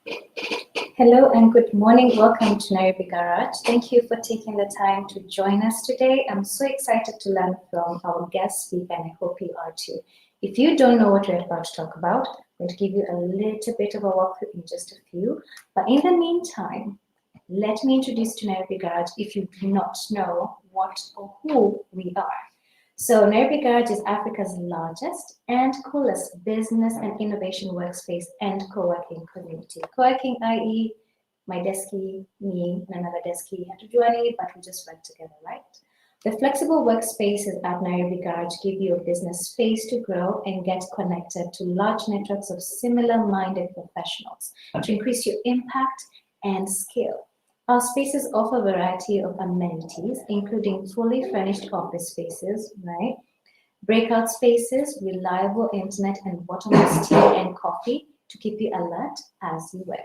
Hello and good morning. Welcome to Nairobi Garage. Thank you for taking the time to join us today. I'm so excited to learn from our guest speaker, and I hope you are too. If you don't know what we're about to talk about, I'm going to give you a little bit of a walkthrough in just a few. But in the meantime, let me introduce to Nairobi Garage if you do not know what or who we are. So Nairobi Garage is Africa's largest and coolest business and innovation workspace and co-working community. Co-working, i.e., my deskie, me, and another deskie hatujuani, but we just work together, right? The flexible workspaces at Nairobi Garage give you a business space to grow and get connected to large networks of similar-minded professionals to increase your impact and skill. Our spaces offer a variety of amenities, including fully furnished office spaces, right? Breakout spaces, reliable internet, and bottomless tea and coffee to keep you alert as you work.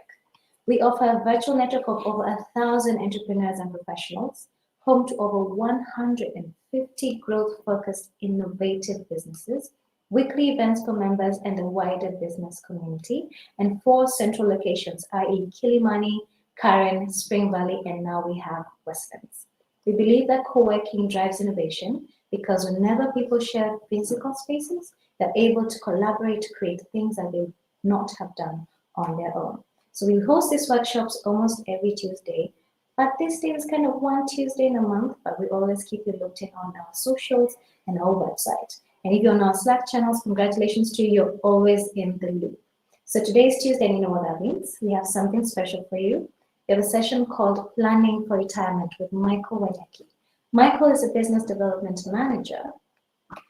We offer a virtual network of over 1,000 entrepreneurs and professionals, home to over 150 growth-focused innovative businesses, weekly events for members and the wider business community, and 4 central locations, i.e. Kilimani, Karen, Spring Valley, and now we have Westlands. We believe that co-working drives innovation because whenever people share physical spaces, they're able to collaborate to create things that they would not have done on their own. So we host these workshops almost every Tuesday, but this day is kind of one Tuesday in a month, but we always keep you looked in on our socials and our website. And if you're on our Slack channels, congratulations to you, you're always in the loop. So today is Tuesday, and you know what that means. We have something special for you. We have a session called Planning for Retirement with Michael Wanyeki. Michael is a business development manager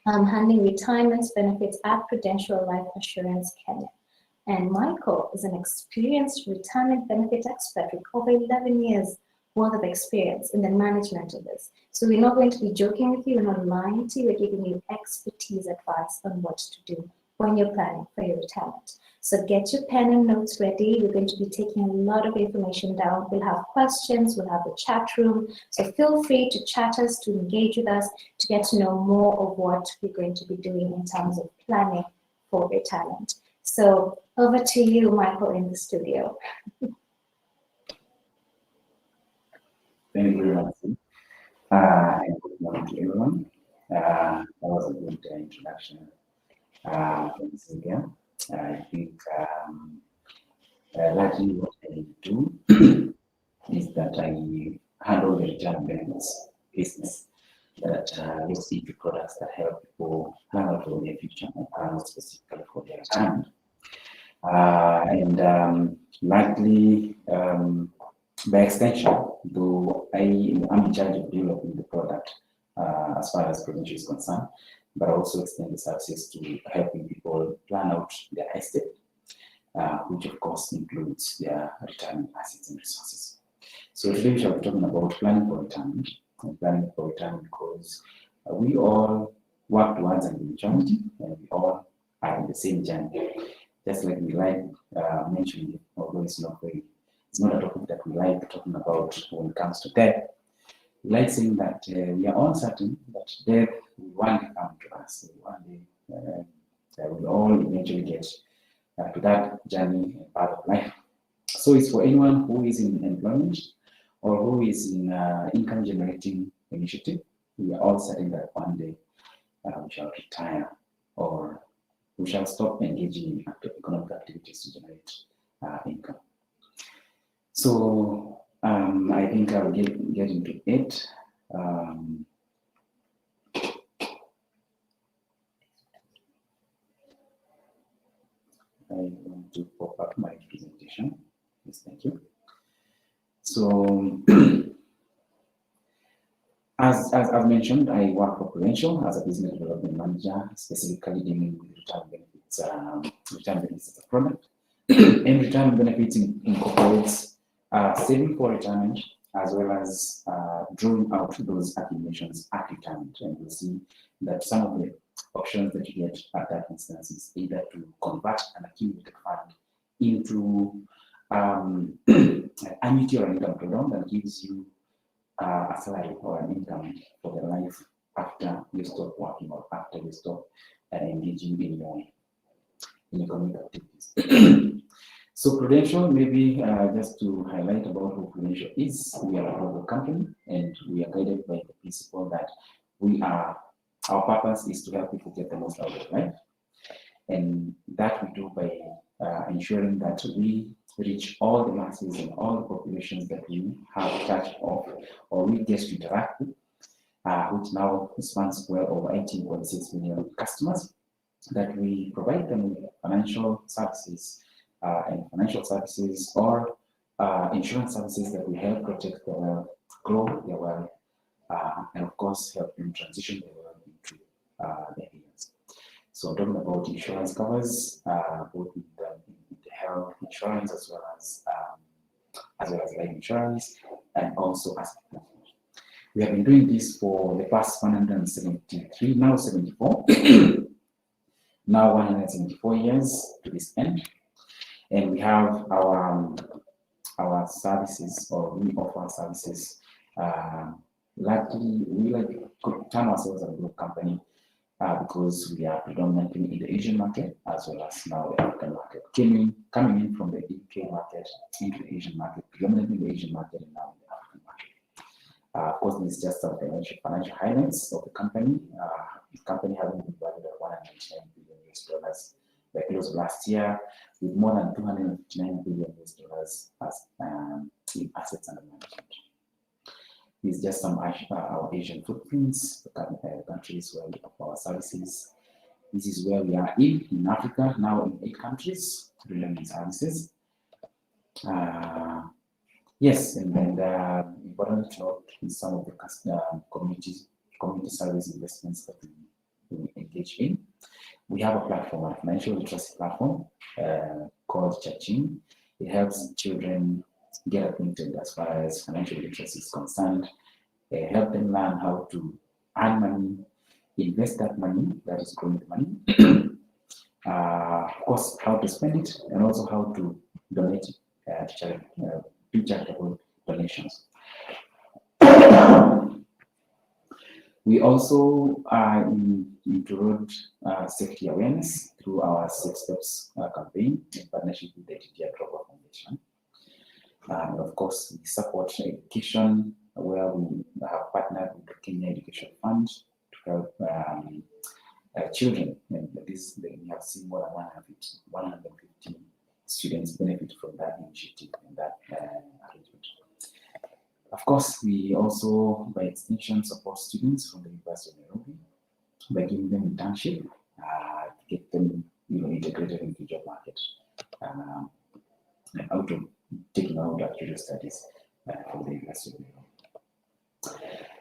handling retirement benefits at Prudential Life Assurance Kenya. And Michael is an experienced retirement benefit expert with over 11 years worth of experience in the management of this. So we're not going to be joking with you, we're not lying to you, we're giving you expertise advice on what to do when you're planning for your retirement. So get your pen and notes ready. We're going to be taking a lot of information down. We'll have questions, we'll have a chat room. So feel free to chat us, to engage with us, to get to know more of what we're going to be doing in terms of planning for retirement. So over to you, Michael, in the studio. Thank you very much. And good morning to everyone. That was a good introduction from Cynthia. I think largely what I do is that I handle the retirement benefits business that looks into products that help people plan out for their future and plan out specifically for their retirement. Likely, by extension, though I'm in charge of developing the product as far as Prudential is concerned, but also extend the services to helping people plan out their estate, which of course includes their retirement assets and resources. So today we shall be talking about planning for retirement. And planning for retirement because we all work towards an eventuality and we all are in the same journey. Just like we like mentioning, although it's not a topic that we like talking about when it comes to death. We like saying that we are all certain that death will one day come to us. One day we will all eventually get to that journey and part of life. So it's for anyone who is in employment or who is in income generating initiative. We are all certain that one day we shall retire or we shall stop engaging in economic activities to generate income. So I think I'll get into it. I want to pop up my presentation. Yes, thank you. So as I've mentioned, I work for Prudential as a business development manager, specifically dealing with retirement benefits as a product. And retirement benefits incorporates saving for retirement as well as drawing out those accumulations at retirement. And you'll see that some of the options that you get at that instance is either to convert an accumulated fund into an annuity or an income program that gives you a salary or an income for the life after you stop working or after you stop engaging in your economic activities. So Prudential, maybe just to highlight about who Prudential is, we are a global company and we are guided by the principle that our purpose is to help people get the most out of life. And that we do by ensuring that we reach all the masses and all the populations that we have touch of or we get to interact with, which now spans well over 18.6 million customers, that we provide them with financial services or insurance services that will help protect their wealth, grow their wealth, and of course help them transition their wealth into their millions. So talking about insurance covers, both in the health insurance as well as life insurance, and also asset management. We have been doing this for the past 173, now 74, now 174 years to this end. And we have our services, or we offer services. Largely, we could term ourselves a group company because we are predominantly in the Asian market as well as now the African market. Coming in from the UK market into the Asian market, predominantly the Asian market and now the African market. Of course, this is just some financial highlights of the company. The company having been valued at $199 billion by close of last year, with more than $259 billion as in assets under management. These are just some our Asian footprints, the countries where we offer our services. This is where we are in Africa, now in 8 countries, delivering services. Yes, and then important to note is some of the community service investments that we engage in. We have a platform, a financial literacy platform called Gachanja. It helps children get acquainted as far as financial literacy is concerned, help them learn how to earn money, invest that money, that is growing the money, of course, how to spend it, and also how to donate to charitable donations. We also into road safety awareness through our 6 Steps campaign in partnership with the TTR Global Foundation. And of course, we support education where we have partnered with the Kenya Education Fund to help children. And we have seen more than 150 students benefit from that initiative and that arrangement. Of course, we also, by extension, support students from the University of Nairobi by giving them internship to get them, integrated into the job market, and out of taking out actual studies from the University of Nairobi.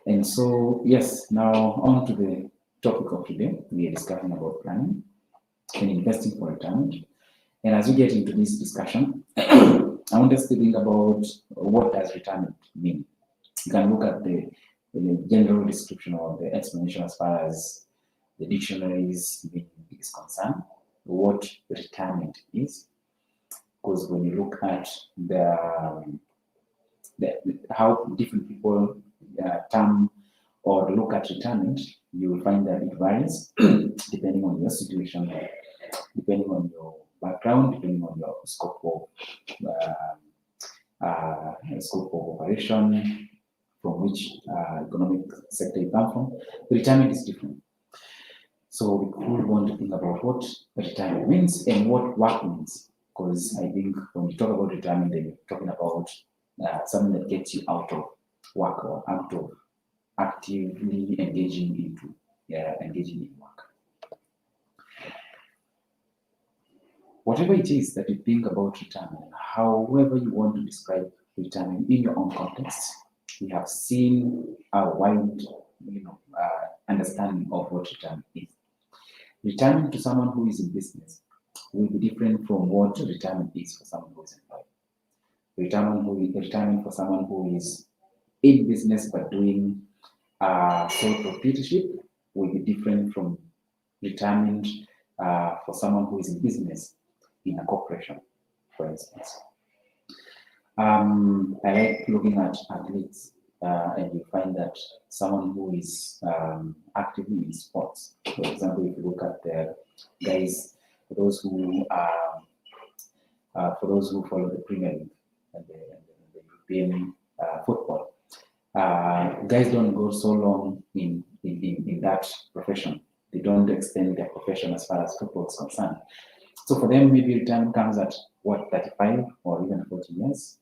And so, yes, now on to the topic of today. We are discussing about planning and investing for retirement. And as we get into this discussion, I want us to think about what does retirement mean. You can look at the general description or the explanation as far as the dictionaries is concerned, what retirement is. Because when you look at how different people term or look at retirement, you will find that it varies depending on your situation, depending on your background, depending on your scope of operation, from which economic sector you come from. Retirement is different. So we would want to think about what retirement means and what work means. Because I think when we talk about retirement, then we're talking about something that gets you out of work or out of actively engaging in work. Whatever it is that you think about retirement, however you want to describe retirement in your own context, we have seen a wide understanding of what retirement is. Retirement to someone who is in business will be different from what retirement is for someone who is employed. Retirement for someone who is in business but doing sole proprietorship will be different from retirement for someone who is in business in a corporation, for instance. I like looking at athletes, and you find that someone who is actively in sports, for example, if you look at the guys, those who for those who follow the Premier League and the European football. Guys don't go so long in that profession. They don't extend their profession as far as football is concerned. So for them, maybe retirement comes at what, 35 or even 40 years.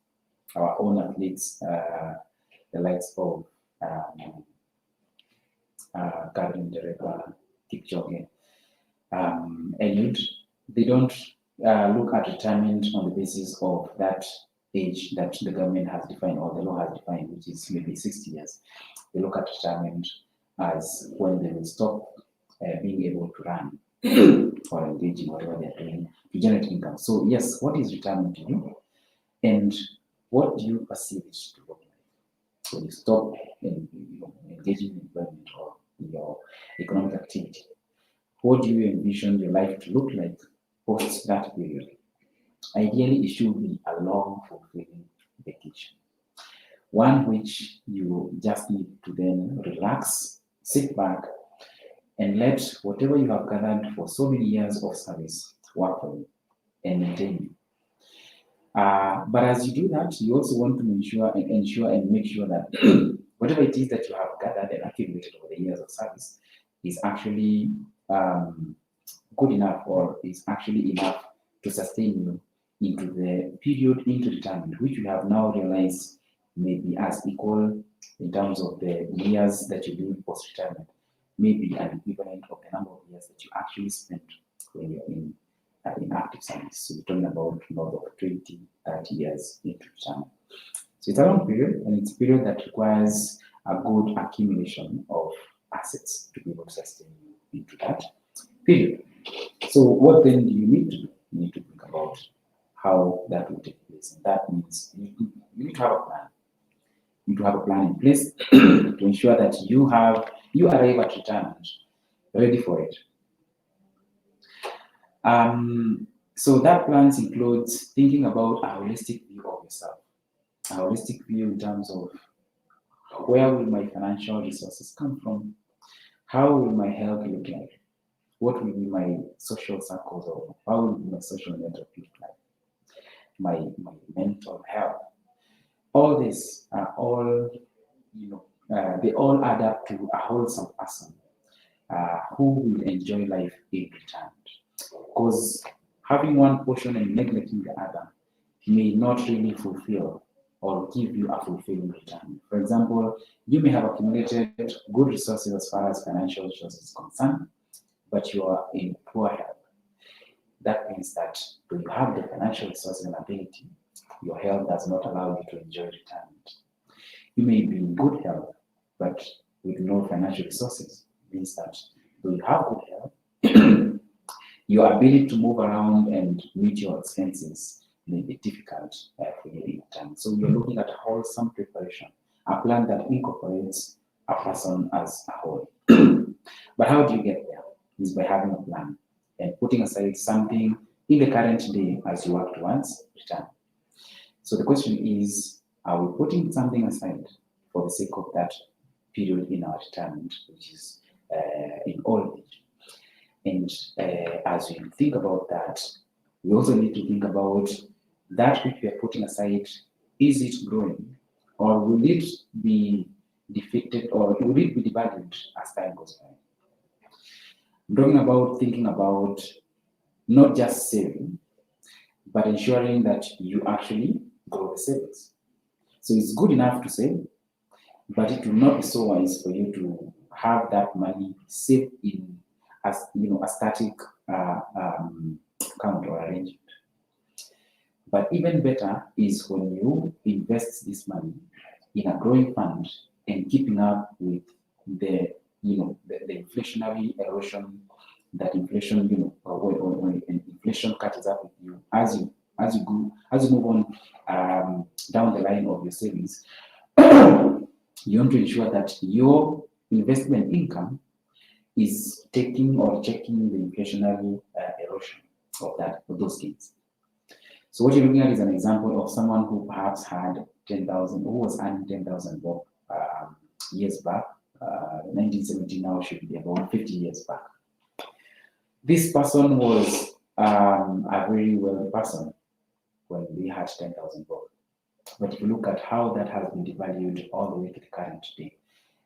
Our own athletes, the likes of Gavin Dereba, Kipchoge, Eliud, they don't look at retirement on the basis of that age that the government has defined or the law has defined, which is maybe 60 years. They look at retirement as when they will stop being able to run or engage in whatever they're doing to generate income. So yes, what is retirement to you? And what do you perceive it to look like when you stop engaging in employment or in your economic activity? What do you envision your life to look like post that period? Ideally, it should be a long, fulfilling vacation. One which you just need to then relax, sit back, and let whatever you have gathered for so many years of service work for you and maintain you. But as you do that, you also want to ensure and make sure that whatever it is that you have gathered and accumulated over the years of service is actually good enough or is actually enough to sustain you into the period into retirement, which you have now realized may be as equal in terms of the years that you do post-retirement, maybe an equivalent of the number of years that you actually spent when you're in active service. So we're talking about more of 20, 30 years into retirement. So it's a long period, and it's a period that requires a good accumulation of assets to be able to sustain you into that period. So what then do you need to do? You need to think about how that will take place. And that means you need to have a plan. You need to have a plan in place to ensure that you arrive at retirement ready for it. So that plans includes thinking about a holistic view of yourself. A holistic view in terms of where will my financial resources come from? How will my health look like? What will be my social circles, or how will be my social network look like? My mental health. All this are all, they all add up to a wholesome person who will enjoy life in retirement. Because having one portion and neglecting the other may not really fulfill or give you a fulfilling return. For example, you may have accumulated good resources as far as financial resources is concerned, but you are in poor health. That means that when you have the financial resources and ability, your health does not allow you to enjoy retirement. You may be in good health, but with no financial resources. It means that when you have good health, your ability to move around and meet your expenses may be difficult for you in retirement. So you're looking at a wholesome preparation, a plan that incorporates a person as a whole. But how do you get there? Is by having a plan and putting aside something in the current day as you work towards retirement. So the question is, are we putting something aside for the sake of that period in our retirement, which is in old age? And as we think about that, we also need to think about that which we are putting aside. Is it growing, or will it be defeated, or will it be devalued as time goes by? I'm talking about thinking about not just saving, but ensuring that you actually grow the savings. So it's good enough to save, but it will not be so wise for you to have that money saved in a static account or arrangement. But even better is when you invest this money in a growing fund and keeping up with the inflationary erosion that inflation, when inflation catches up with you as you move on down the line of your savings. You want to ensure that your investment income is taking or checking the inflationary erosion of those things. So what you're looking at is an example of someone who perhaps had 10,000, who was earning 10,000 years back. 1970 now should be about 50 years back. This person was a very wealthy person, when they had 10,000 bob. But if you look at how that has been devalued all the way to the current day,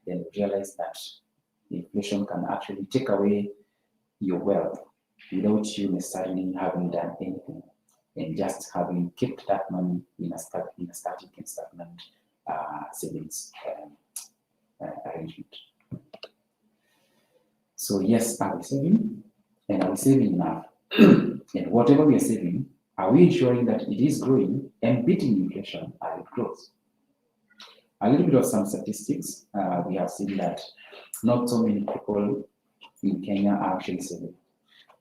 then you realize that inflation can actually take away your wealth without you necessarily having done anything, and just having kept that money in a static and stagnant savings arrangement. So yes, are we saving? And are we saving enough? And whatever we are saving, are we ensuring that it is growing and beating inflation as it grows? A little bit of some statistics. We have seen that not so many people in Kenya are actually saving,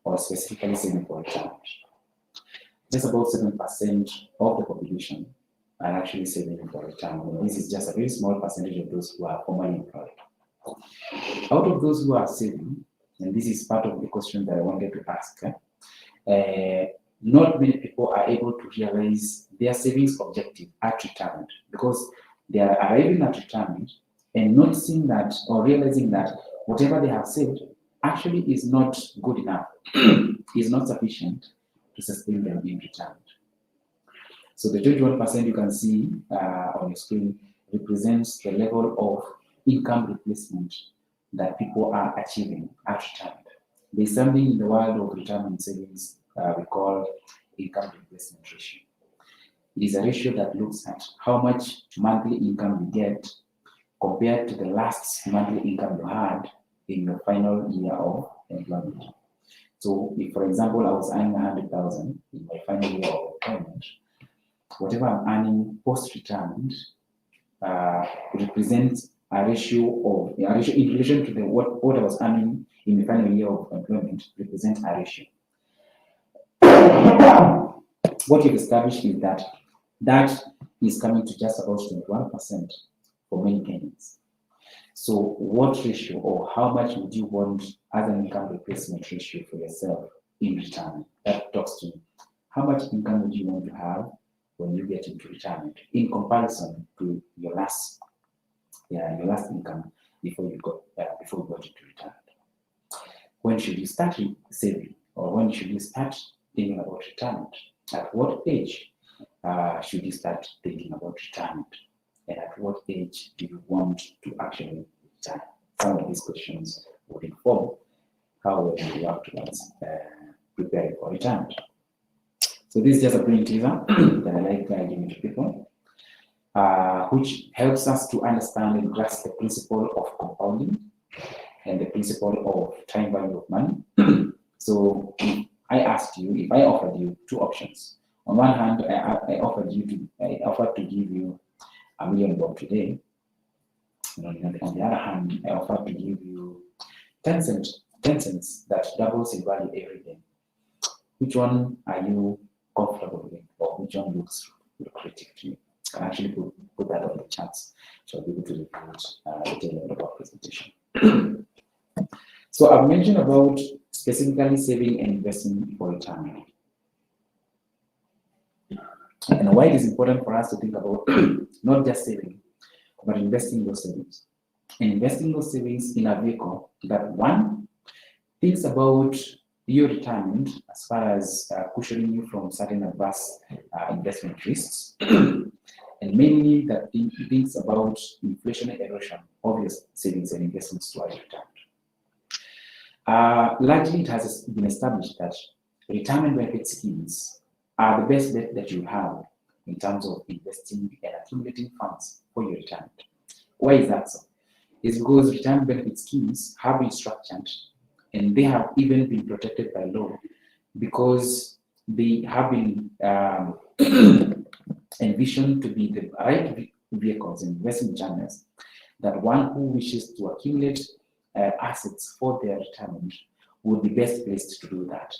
or specifically saving for retirement. Just about 7% of the population are actually saving for retirement. This is just a very small percentage of those who are formally employed. Out of those who are saving, and this is part of the question that I wanted to ask, not many people are able to realize their savings objective at retirement, because they are arriving at retirement and not seeing that or realizing that whatever they have saved actually is not good enough, is not sufficient to sustain them in retirement. So the 21% you can see on your screen represents the level of income replacement that people are achieving at retirement. There's something in the world of retirement savings we call income replacement ratio. It is a ratio that looks at how much monthly income you get compared to the last monthly income you had in your final year of employment. So if, for example, I was earning 100,000 in my final year of employment, whatever I'm earning post-retirement represents a ratio in relation to what I was earning in the final year of employment represents a ratio. What you've established is that that is coming to just about 21% for many Kenyans. So what ratio or how much would you want as an income replacement ratio for yourself in retirement? That talks to how much income would you want to have when you get into retirement in comparison to your last income before you got into retirement. When should you start saving, or when should you start thinking about retirement? At what age should you start thinking about retirement? And at what age do you want to actually retire? Some of these questions would inform how well you work towards preparing for retirement. So this is just a brief teaser that I like giving to people, which helps us to understand and grasp the principle of compounding and the principle of time value of money. So if I offered you two options. On one hand, I offered to give you $1 million today. And on the other hand, I offered to give you 10 cents that doubles in value every day. Which one are you comfortable with, or which one looks lucrative to you? I can actually put that on the charts, so I'll be able to review the tail end of our presentation. So I've mentioned about specifically saving and investing for retirement. And why it is important for us to think about not just saving, but investing those savings. And investing those savings in a vehicle that, one, thinks about your retirement as far as cushioning you from certain adverse investment risks, and mainly that thinks about inflationary erosion of your savings and investments towards retirement. Largely, it has been established that retirement benefit schemes are the best bet that you have in terms of investing and accumulating funds for your retirement. Why is that so? It's because retirement benefit schemes have been structured and they have even been protected by law because they have been envisioned to be the right vehicles and investment channels that one who wishes to accumulate assets for their retirement would be best placed to do that.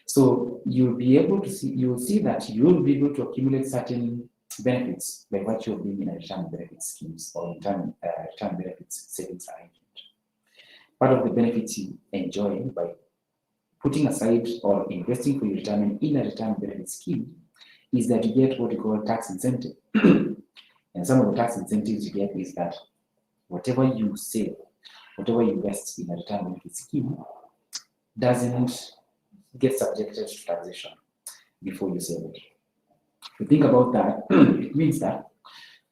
So you'll be able to see, you'll see that you'll be able to accumulate certain benefits by virtue of being in a retirement benefit schemes or retirement benefits savings arrangement. Part of the benefits you enjoy by putting aside or investing for your retirement in a retirement benefit scheme is that you get what we call tax incentive. And some of the tax incentives you get is that whatever you save, whatever you invest in a retirement benefit scheme doesn't get subjected to taxation before you save it. If you think about that, it means that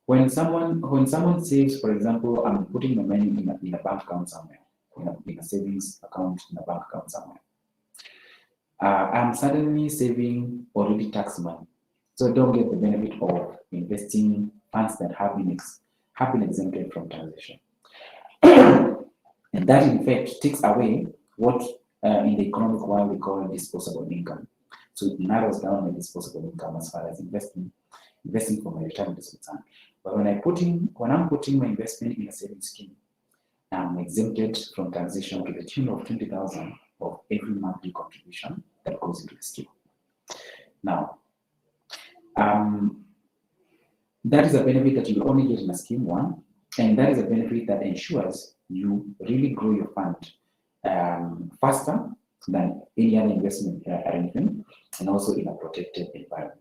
when someone saves, for example, I'm putting my money in a bank account somewhere, in a savings account in a bank account somewhere. I'm suddenly saving already tax money, so don't get the benefit of investing funds that have been exempted from taxation. And that, in fact, takes away what in the economic world we call disposable income. So it narrows down my disposable income as far as investing for my retirement is concerned. But when I'm putting my investment in a savings scheme, I'm exempted from taxation to the tune of 20,000 of every monthly contribution that goes into the scheme. Now, that is a benefit that you only get in a scheme one, and that is a benefit that ensures you really grow your fund faster than any other investment arrangement, and also in a protected environment.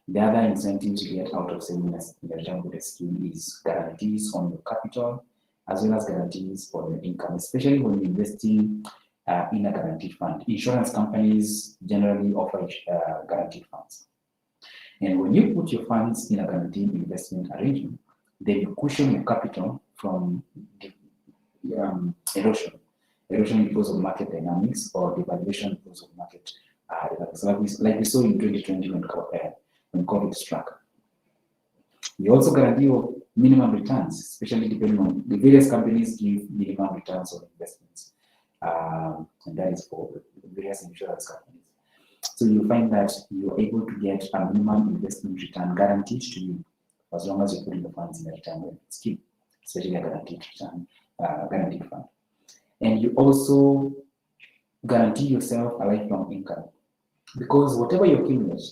The other incentives you get out of saving in the retirement scheme is guarantees on your capital, as well as guarantees on your income, especially when you're investing in a guaranteed fund. Insurance companies generally offer guaranteed funds. And when you put your funds in a guaranteed investment arrangement, then you cushion your capital from erosion because of market dynamics or devaluation because of market dynamics, like we saw in 2020 when COVID struck. We also guarantee your minimum returns, especially depending on the various companies give minimum returns on investments, and that is for various insurance companies. So you find that you're able to get a minimum investment return guaranteed to you as long as you're putting the funds in a retirement scheme, especially a guaranteed return, guaranteed fund. And you also guarantee yourself a lifelong income, because whatever you accumulate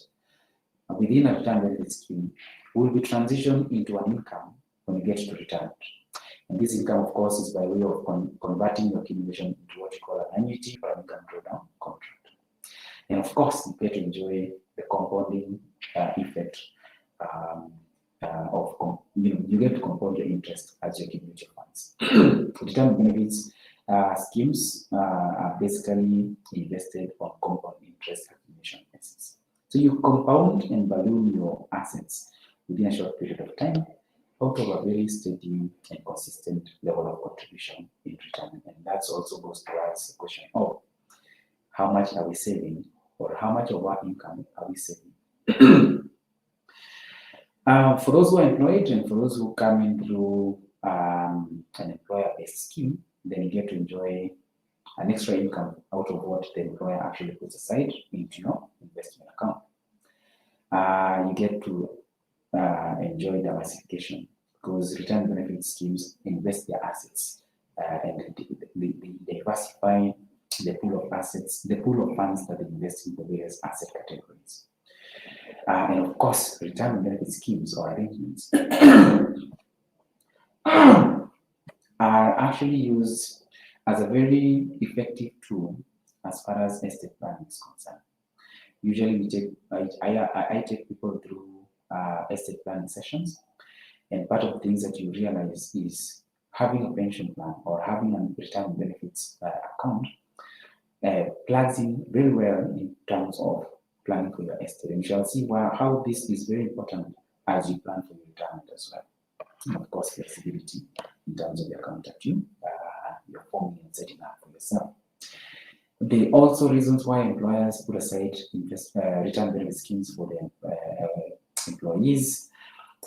within a retirement scheme will be transitioned into an income when you get to retirement. And this income, of course, is by way of converting your accumulation into what you call an annuity or an income drawdown contract. And of course, you get to enjoy the compounding effect you get to compound your interest as you accumulate your funds. Retirement benefits schemes are basically invested on compound interest accumulation basis. So you compound and balloon your assets within a short period of time out of a very steady and consistent level of contribution in retirement. And that also goes towards the question of how much are we saving, or how much of our income are we saving? For those who are employed and for those who come in through an employer-based scheme, then you get to enjoy an extra income out of what the employer actually puts aside into your investment account. You get to enjoy diversification, because retirement benefit schemes invest their assets and they diversify the pool of assets, the pool of funds that they invest in the various asset categories. And of course, retirement benefit schemes or arrangements are actually used as a very effective tool as far as estate planning is concerned. Usually, I take people through estate planning sessions, and part of the things that you realize is having a pension plan or having a retirement benefits account plugs in very well in terms of planning for your estate. And you shall see how this is very important as you plan for your retirement as well. And of course, flexibility in terms of the account that you're forming and setting up for yourself. There are also reasons why employers put aside retirement benefit schemes for their employees.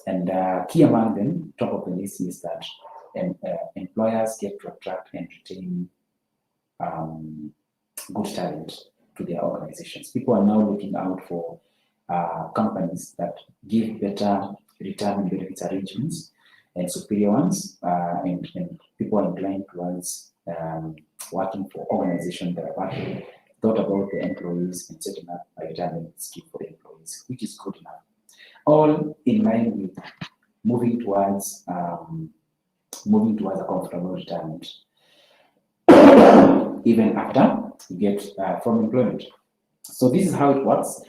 And key among them, top of the list, is that employers get to attract and retain good talent to their organizations. People are now looking out for companies that give better retirement benefits arrangements and superior ones, and people are inclined towards working for organizations that have actually thought about the employees and setting up a retirement scheme for the employees, which is good enough. All in line with moving towards a comfortable retirement, even after you get from employment. So this is how it works.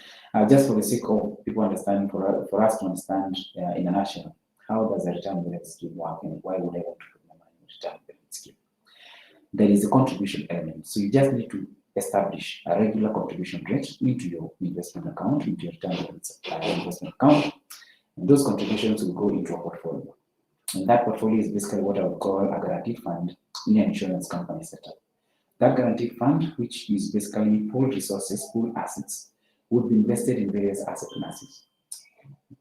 Just for the sake of people understanding, for us to understand in a nutshell, how does a retirement benefit scheme work, and why would I want to put my money in a retirement benefit scheme? There is a contribution element. So you just need to establish a regular contribution rate into your investment account, into your retirement investment account, and those contributions will go into a portfolio. And that portfolio is basically what I would call a guaranteed fund in an insurance company setup. That guaranteed fund, which is basically pooled resources, pooled assets, would be invested in various asset classes.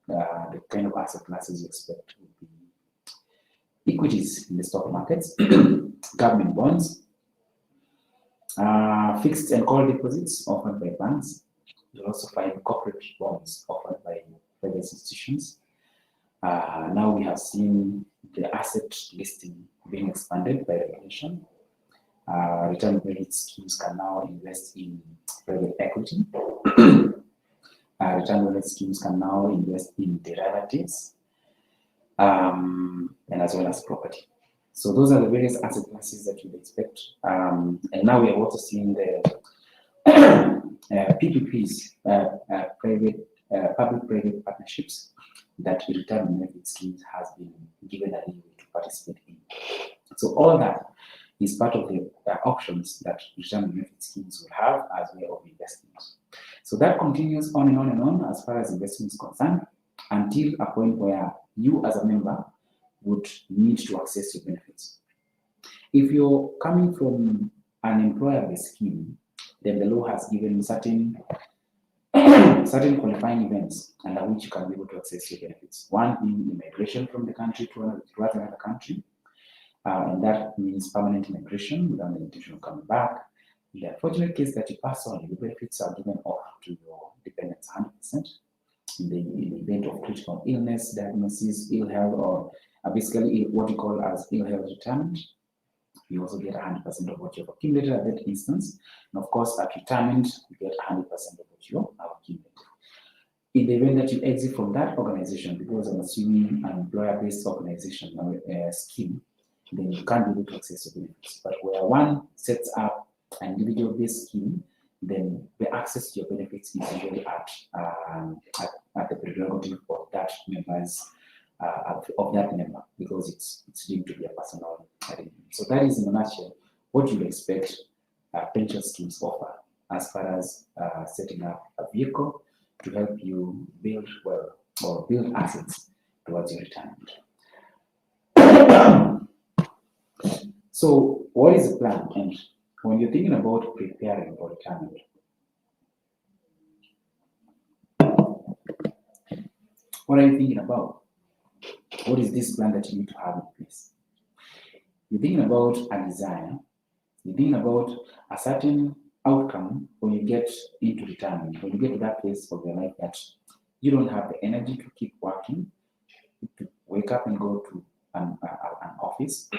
The kind of asset classes you expect would be equities in the stock markets, government bonds, fixed and call deposits offered by banks. You'll also find corporate bonds offered by private institutions. Now we have seen the asset listing being expanded by regulation. Retirement benefit schemes can now invest in private equity. Retirement benefit schemes can now invest in derivatives, and as well as property. So those are the various asset classes that you'd expect. And now we are also seeing the PPPs, public-private partnerships that the retirement benefit schemes has been given a leeway to participate in. So all that is part of the options that retirement benefit schemes will have as way of investment. So that continues on and on and on as far as investment is concerned, until a point where you as a member would need to access your benefits. If you're coming from an employer-based scheme, then the law has given certain qualifying events under which you can be able to access your benefits. One being immigration from the country to another country, and that means permanent immigration without the intention of coming back. In the unfortunate case that you pass on, your benefits are given off to your dependents 100%. In the event of critical illness, diagnosis, ill health, or basically what you call as ill health retirement, you also get 100% of what you've accumulated at that instance. And of course, at retirement, you get 100% of what you have accumulated. In the event that you exit from that organization, because I'm assuming an employer-based organization or scheme, then you can't be able to access your benefits. But where one sets up an individual-based scheme, then the access to your benefits is usually at the prerogative of that member, because it's deemed to be a personal arrangement. So that is, in a nutshell, what you'd expect pension schemes offer as far as setting up a vehicle to help you build wealth or build assets towards your retirement. So what is the plan? And when you're thinking about preparing for retirement, what are you thinking about? What is this plan that you need to have in place? You're thinking about a desire. You're thinking about a certain outcome when you get into retirement, when you get to that phase of your life that you don't have the energy to keep working, to wake up and go to an office,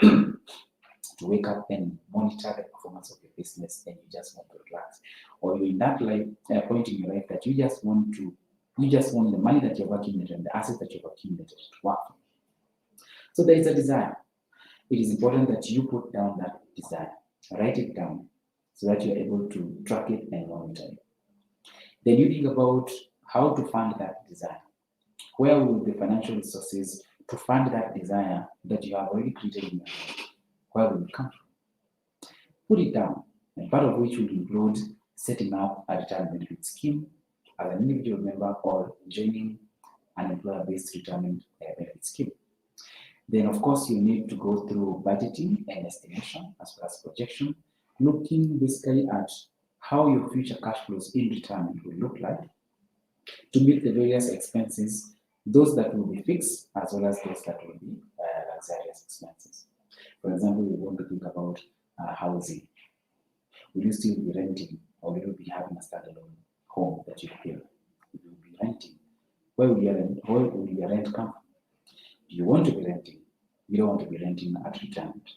to wake up and monitor the performance of your business, and you just want to relax. Or you're in that point in your life that you just want the money that you've accumulated and the assets that you've accumulated to work. So there is a desire. It is important that you put down that desire, write it down, so that you're able to track it and monitor it. Then you think about how to fund that desire. Where will the financial resources to fund that desire that you have already created in your life, where will it come from? Put it down, and part of which will include setting up a retirement benefit scheme as an individual member or joining an employer-based retirement benefit scheme. Then, of course, you need to go through budgeting and estimation as well as projection, looking basically at how your future cash flows in retirement will look like to meet the various expenses, those that will be fixed as well as those that will be luxurious expenses. For example, we want to think about housing. Will you still be renting, or will you be having a standalone home that you build? If you will be renting, where will your rent come from? Do you want to be renting? You don't want to be renting at retirement.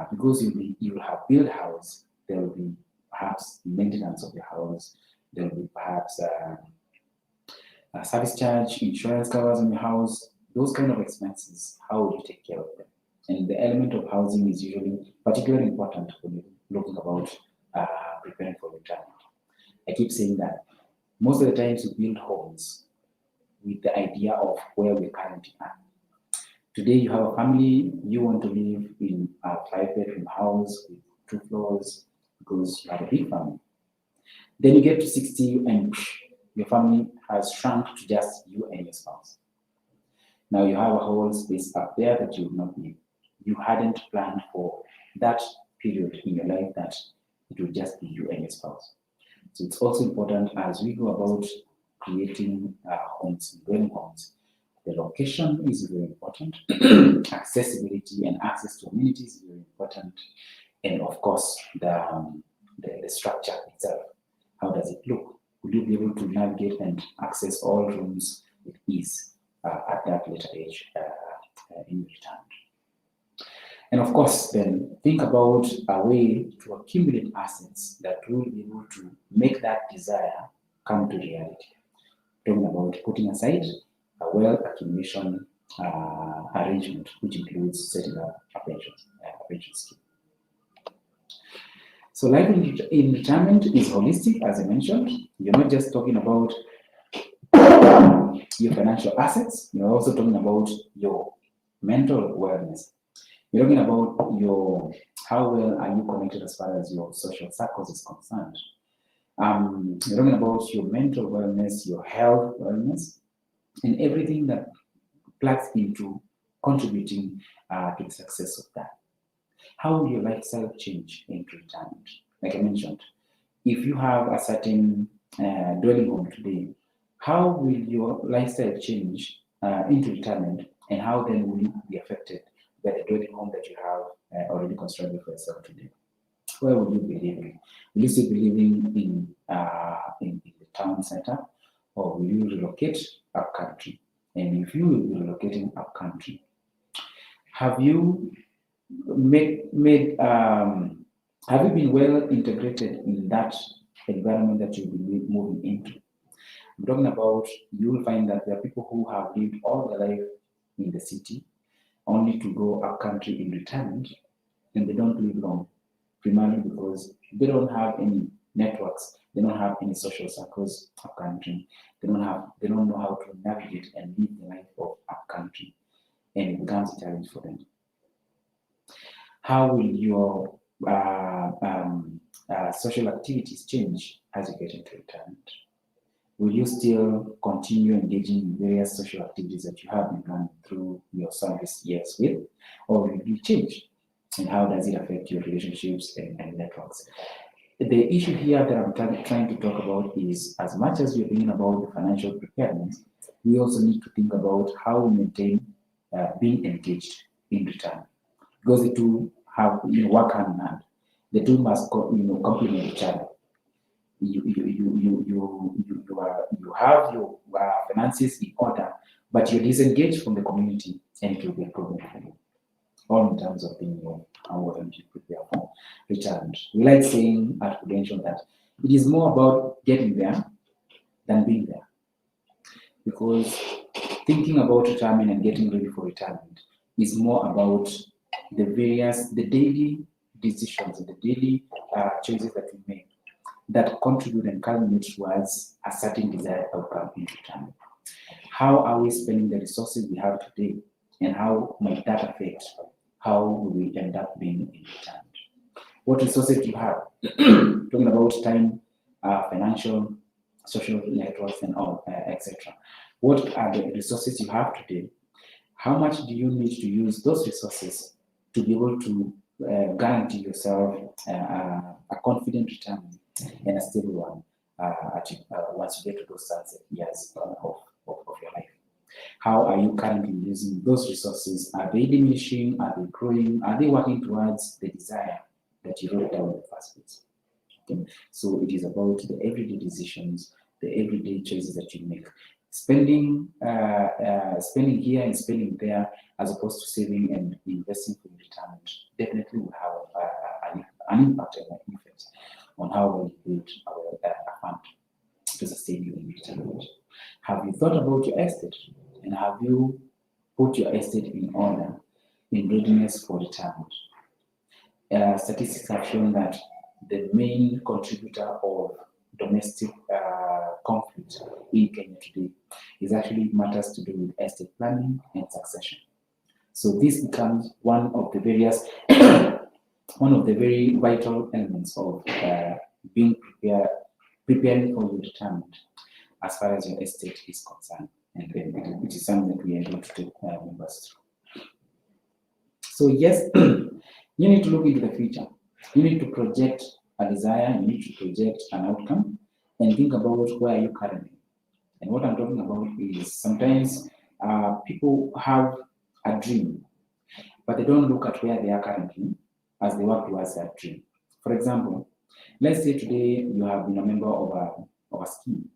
Because you will have built a house, there will be perhaps maintenance of the house, there will be perhaps a service charge, insurance covers on your house, those kind of expenses. How would you take care of them? And the element of housing is usually particularly important when you're looking about preparing for retirement. I keep saying that most of the times we build homes with the idea of where we're currently at. Today you have a family, you want to live in a 5-bedroom house with 2 floors, because you have a big family. Then you get to 60 and your family has shrunk to just you and your spouse. Now you have a whole space up there that you would not need. You hadn't planned for that period in your life that it would just be you and your spouse. So it's also important as we go about creating homes, dwelling homes. The location is very important. Accessibility and access to amenities is very important. And of course, the structure itself. How does it look? Will you be able to navigate and access all rooms with ease at that later age in retirement? And of course, then think about a way to accumulate assets that will be able to make that desire come to reality. Talking about putting aside a wealth accumulation arrangement, which includes setting up a pension scheme. So life in retirement is holistic, as I mentioned. You're not just talking about your financial assets, you're also talking about your mental wellness. You're talking about how well are you connected as far as your social circles is concerned. You're talking about your mental wellness, your health wellness, and everything that plugs into contributing to the success of that. How will your lifestyle change into retirement? Like I mentioned, if you have a certain dwelling home today, how will your lifestyle change into retirement, and how then will you be affected by the dwelling home that you have already constructed for yourself today? Where will you be living? Will you still be living in the town center, or will you relocate up country? And if you will be relocating up country, have you have you been well integrated in that environment that you'll be moving into? I'm talking about, you will find that there are people who have lived all their life in the city, only to go up country in retirement, and they don't live long, primarily because they don't have any networks, they don't have any social circles up country, they don't know how to navigate and live the life of up country, and it becomes a challenge for them. How will your social activities change as you get into retirement? Will you still continue engaging in various social activities that you have been running through your service years with, or will you change? And how does it affect your relationships and networks? The issue here that I'm trying to talk about is, as much as we're thinking about the financial preparedness, we also need to think about how we maintain being engaged in retirement, because the two have work hand in hand. The two must complement each other. You have your finances in order, but you're disengaged from the community, and it will be a problem for you. All in terms of being how you prepare for retirement. We like saying at Prudential that it is more about getting there than being there, because thinking about retirement and getting ready for retirement is more about the daily decisions and the daily choices that we make that contribute and culminate towards a certain desired outcome in retirement. How are we spending the resources we have today, and how might that affect how will we end up being in retirement? What resources do you have? Talking about time, financial, social networks, and all, etc. What are the resources you have today? How much do you need to use those resources to be able to guarantee yourself a confident retirement and a stable one once you get to those sunset years of your life? How are you currently using those resources? Are they diminishing? Are they growing? Are they working towards the desire that you wrote down in the first place? Okay. So it is about the everyday decisions, the everyday choices that you make. Spending here and spending there, as opposed to saving and investing for retirement, definitely will have an impact and an effect on how we build our fund to sustain you in retirement. Have you thought about your estate, and have you put your estate in order, in readiness for retirement? Statistics have shown that the main contributor of domestic conflict in Kenya today is actually matters to do with estate planning and succession. So this becomes one of the various one of the very vital elements of being preparing for your retirement as far as your estate is concerned, and which is something that we are able to take members through. So yes, you need to look into the future. You need to project a desire, you need to project an outcome, and think about where you currently. And what I'm talking about is sometimes people have a dream, but they don't look at where they are currently as they work towards that dream. For example, let's say today you have been a member of a scheme,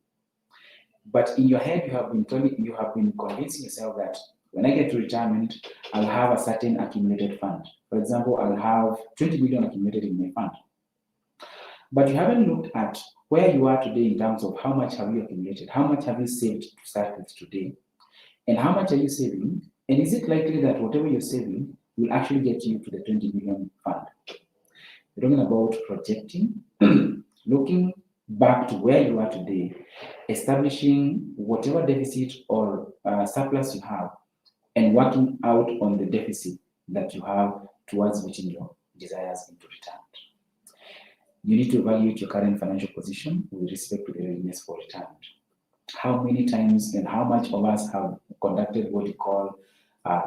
but in your head you have been convincing yourself that when I get to retirement, I'll have a certain accumulated fund. For example, I'll have 20 million accumulated in my fund. But you haven't looked at where you are today in terms of how much have you accumulated, how much have you saved to start with today, and how much are you saving, and is it likely that whatever you're saving will actually get you to the 20 million fund? We're talking about projecting, looking back to where you are today, establishing whatever deficit or surplus you have, and working out on the deficit that you have towards meeting your desires into retirement. You need to evaluate your current financial position with respect to the readiness for retirement. How many times and how much of us have conducted what you call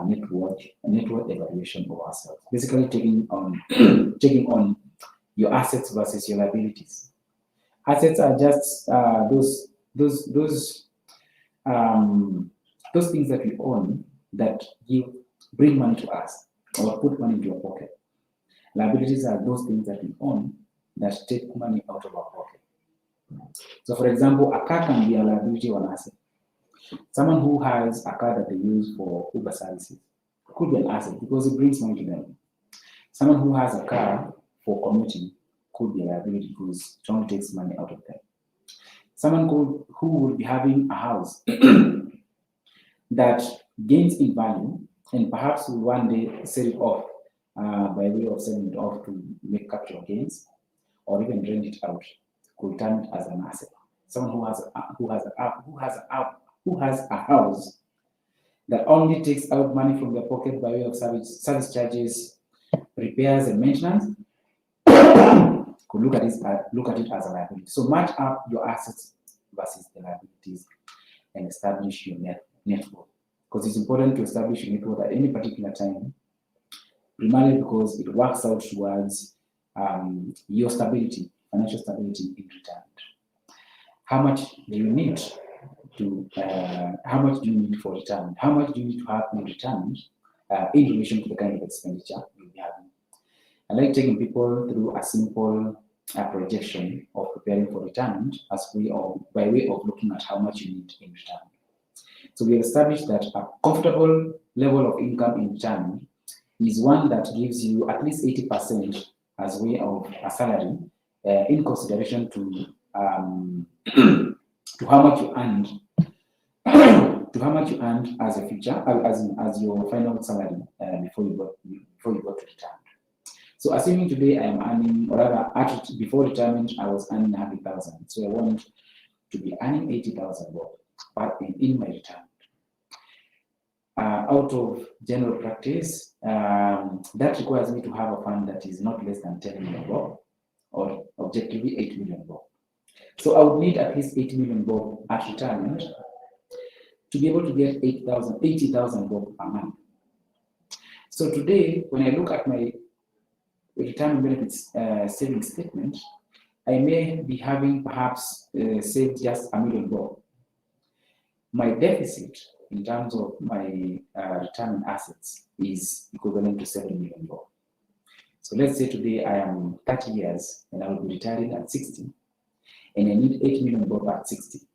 net worth evaluation of ourselves? Basically, taking on your assets versus your liabilities. Assets are just those things that we own that bring money to us or put money into your pocket. Liabilities are those things that we own that take money out of our pocket. So, for example, a car can be a liability or an asset. Someone who has a car that they use for Uber services could be an asset because it brings money to them. Someone who has a car for commuting could be a liability because it only takes money out of them. Someone who would be having a house that gains in value and perhaps will one day sell it off by way of selling it off to make capital gains, or even rent it out, could turn it as an asset. Someone who has a house that only takes out money from their pocket by way of service charges, repairs, and maintenance could look at it as a liability. So match up your assets versus the liabilities and establish your net worth. Because it's important to establish your net worth at any particular time, primarily because it works out towards your stability, financial stability in retirement. How much do you need for retirement? How much do you need to have in retirement in relation to the kind of expenditure you'll be having? I like taking people through a simple projection of preparing for retirement by way of looking at how much you need in retirement. So we established that a comfortable level of income in retirement is one that gives you at least 80% as way of a salary in consideration to how much you earned as a future as your final salary before you got to retirement. So assuming today I am earning, or rather before retirement I was earning 100,000, so I want to be earning 80,000 but in my retirement. Out of general practice, that requires me to have a fund that is not less than 10 million bob, or objectively 8 million bob. So I would need at least 8 million bob at retirement to be able to get 80,000 bob per month. So today, when I look at my retirement benefits savings statement, I may be having perhaps saved just $1 million. My deficit in terms of my retirement assets is equivalent to 7 million. So let's say today I am 30 years and I will be retiring at 60, and I need 8 million at 60.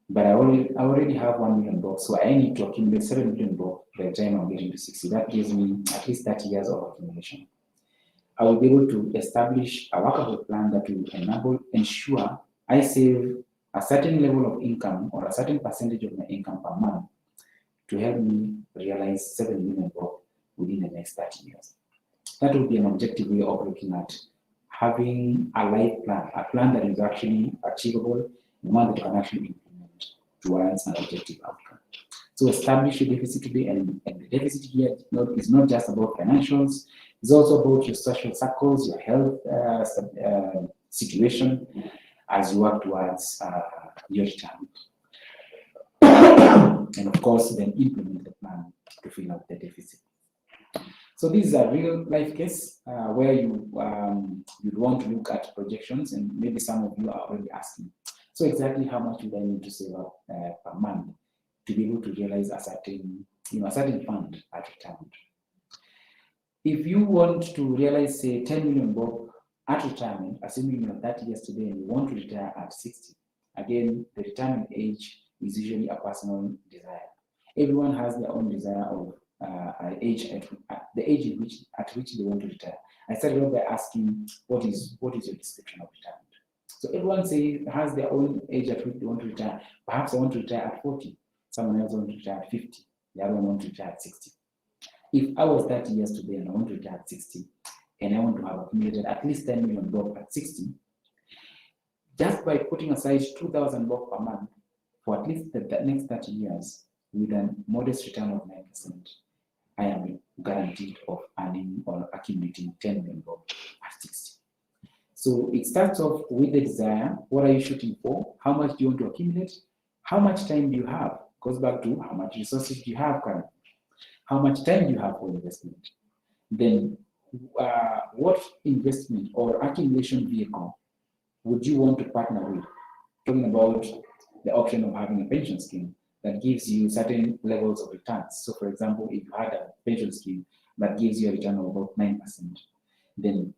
But I already have 1 million, so I need to accumulate 7 million by the time I'm getting to 60. That gives me at least 30 years of accumulation. I will be able to establish a workable plan that will ensure I save a certain level of income or a certain percentage of my income per month to help me realize 7 million within the next 30 years. That would be an objective way of looking at having a life plan, a plan that is actually achievable, and one that you can actually implement towards an objective outcome. So establish your deficit today, and the deficit here is not just about financials, It's also about your social circles, your health situation as you work towards your retirement. And of course, then implement the plan to fill up the deficit. So this is a real life case where you'd want to look at projections, and maybe some of you are already asking, so exactly how much would I need to save up per month to be able to realize a certain fund at retirement? If you want to realize, say, 10 million bob at retirement, assuming you're 30 years today and you want to retire at 60, again, the retirement age is usually a personal desire. Everyone has their own desire of the age at which they want to retire. I started off by asking, what is your description of retirement? So everyone has their own age at which they want to retire. Perhaps I want to retire at 40. Someone else wants to retire at 50. The other one wants to retire at 60. If I was 30 years today and I want to retire at 60, and I want to have accumulated at least 10 million bob at 60, just by putting aside 2,000 bob per month for at least the next 30 years with a modest return of 9%, I am guaranteed of earning or accumulating 10 million bob at 60. So it starts off with the desire. What are you shooting for? How much do you want to accumulate? How much time do you have? Goes back to how much resources do you have currently? How much time do you have for investment? Then what investment or accumulation vehicle would you want to partner with? Talking about the option of having a pension scheme that gives you certain levels of returns. So for example, if you had a pension scheme that gives you a return of about 9%, then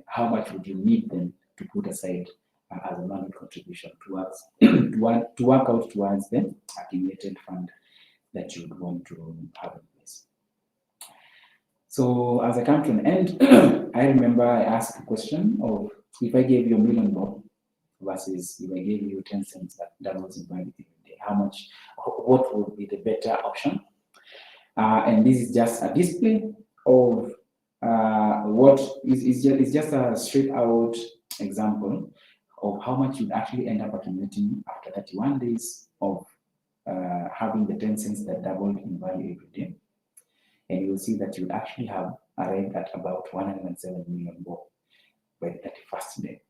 how much would you need then to put aside as a monthly contribution towards to work out towards the accumulated fund that you would want to have in place? So as I come to an end, I remember I asked a question of, if I gave you $1 million versus if I gave you 10 cents that was in value every day, what would be the better option? And this is just a display of what is just a straight out example of how much you'd actually end up accumulating after 31 days of having the 10 cents that doubled in value every day. And you'll see that you'll actually have arrived at about 107 million bob by the 31st day.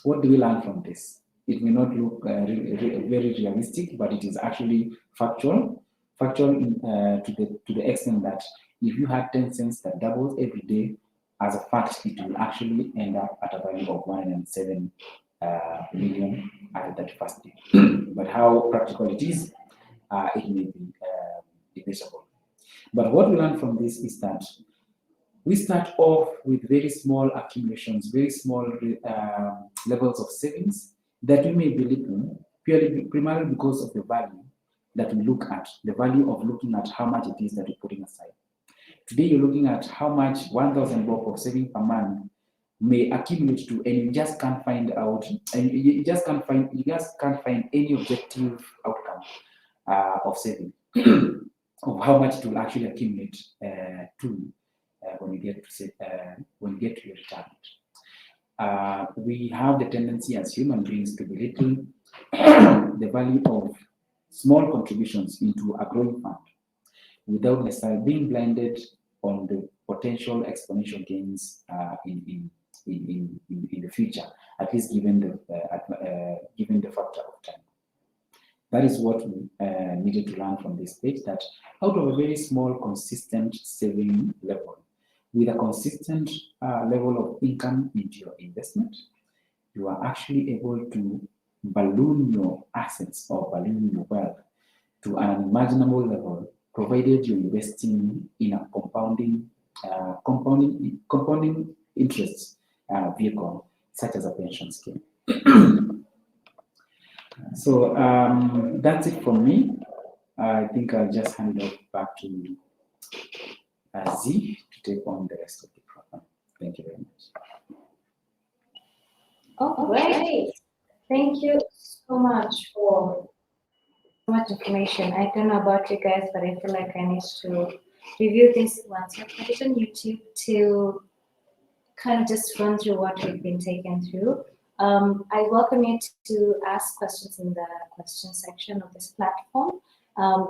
What do we learn from this? It may not look very realistic, but it is actually factual to the extent that if you had 10 cents that doubles every day, as a fact, it will actually end up at a value of 107 million at the 31st day. But how practical it is, it may be debatable. But what we learn from this is that we start off with very small accumulations, very small levels of savings that we may be little, primarily because of the value that we look at, the value of looking at how much it is that you're putting aside. Today, you're looking at how much 1,000 bob of saving per month may accumulate to, and you just can't find out, and you just can't find any objective outcome of saving, of how much it will actually accumulate to when you get to your retirement. We have the tendency as human beings to belittle the value of small contributions into a growing fund without necessarily being blinded on the potential exponential gains in the future, at least given the factor of time. That is what we needed to learn from this page, that out of a very small, consistent saving level, with a consistent level of income into your investment, you are actually able to balloon your assets or balloon your wealth to an unimaginable level, provided you're investing in a compounding interest vehicle, such as a pension scheme. So that's it from me. I think I'll just hand it back to Z to take on the rest of the program. Thank you very much. All right. Thank you so much for so much information. I don't know about you guys, but I feel like I need to review this once. I've put it on YouTube to kind of just run through what we've been taken through. I welcome you to ask questions in the question section of this platform.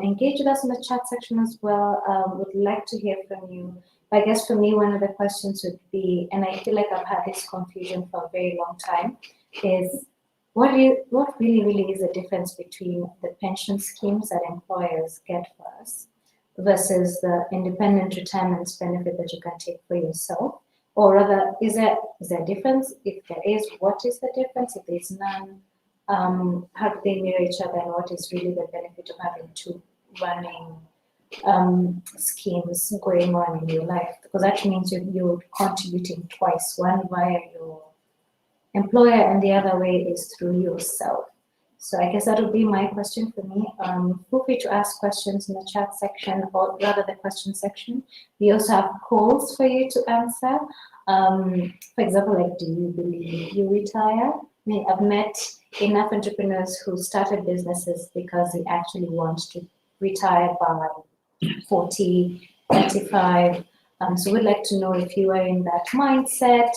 Engage with us in the chat section as well. Would like to hear from you. I guess for me, one of the questions would be, and I feel like I've had this confusion for a very long time, is what really is the difference between the pension schemes that employers get for us versus the independent retirement benefit that you can take for yourself? Or rather, is there a difference? If there is, what is the difference? If there's none, how do they mirror each other, and what is really the benefit of having two running schemes going on in your life? Because that means you're contributing twice, one via your employer and the other way is through yourself. So I guess that would be my question for me. Feel free to ask questions in the chat section, or rather the question section. We also have calls for you to answer. For example, like, do you believe you retire? I mean, I've met enough entrepreneurs who started businesses because they actually want to retire by 40, 35. So we'd like to know if you are in that mindset.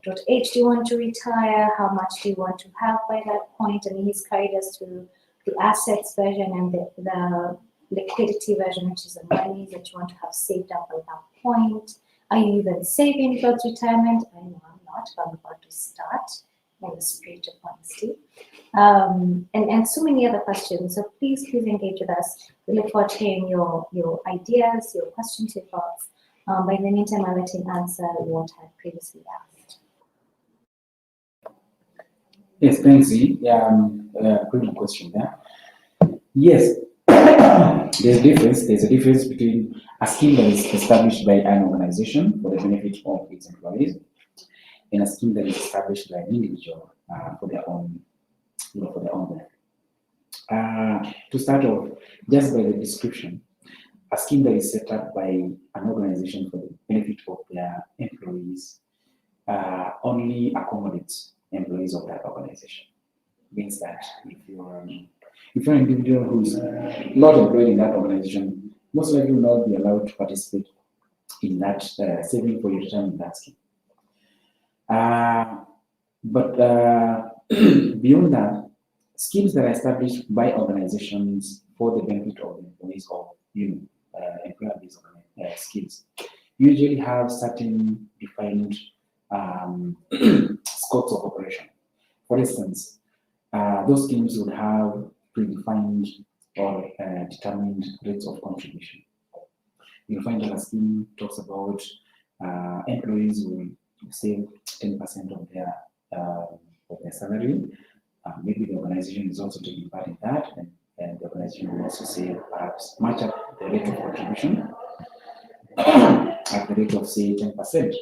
At what age do you want to retire? How much do you want to have by that point? I mean, he's carried us through the assets version and the liquidity version, which is the money that you want to have saved up at that point. Are you even saving towards retirement? I know I'm not, but I'm about to start in the spirit of honesty. And so many other questions. So please engage with us. We look forward to hearing your ideas, your questions, your thoughts. But in the meantime, I'll let him answer what I had previously asked. Yes, thanks. Good question there. Yes, there's a difference between a scheme that is established by an organization for the benefit of its employees and a scheme that is established by an individual for their own benefit. To start off, just by the description, a scheme that is set up by an organization for the benefit of their employees only accommodates employees of that organization. Means that if you're an individual who's not employed in that organization, most likely will not be allowed to participate in that saving for your retirement that scheme. But beyond that, schemes that are established by organizations for the benefit of the employees of employer-based schemes usually have certain defined scopes of operation. For instance, those schemes would have predefined or determined rates of contribution. You'll find that a scheme talks about employees will save 10% of their salary. Maybe the organization is also taking part in that, and the organization will also say perhaps match up the rate of contribution at the rate of say 10%.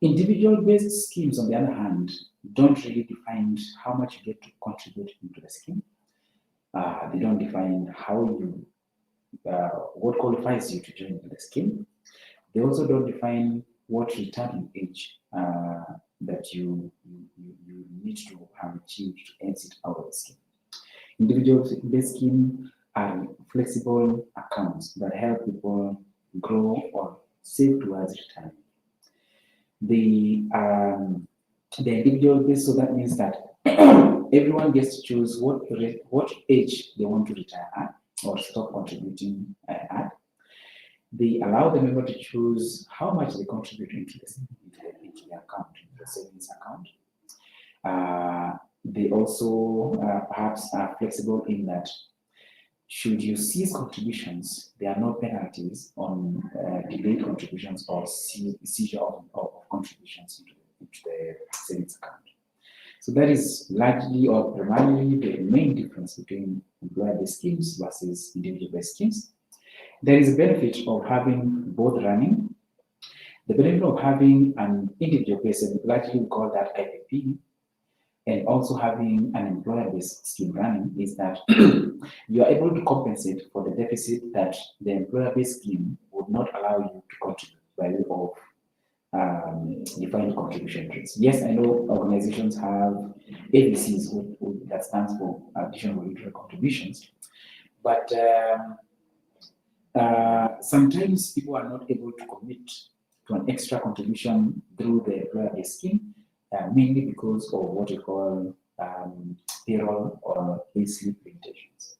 Individual-based schemes, on the other hand, don't really define how much you get to contribute into the scheme. They don't define what qualifies you to join into the scheme. They also don't define what retirement age that you need to have achieved to exit out of the scheme. Individual-based schemes are flexible accounts that help people grow or save towards retirement. The individual base, so that means that everyone gets to choose what age they want to retire at or stop contributing at. They allow the member to choose how much they contribute into the account, into the savings account. They also perhaps are flexible in that should you cease contributions, there are no penalties on delayed contributions or seizure of contributions into the savings account. So that is largely or primarily the main difference between employer-based schemes versus individual-based schemes. There is a benefit of having both running. The benefit of having an individual-based, largely we call that IPP, and also having an employer-based scheme running is that you are able to compensate for the deficit that the employer-based scheme would not allow you to contribute by way of defined contribution rates. Yes, I know organizations have ABCs, that stands for additional voluntary contributions, but sometimes people are not able to commit to an extra contribution through the employer-based scheme, mainly because of what we call payroll or payslip limitations.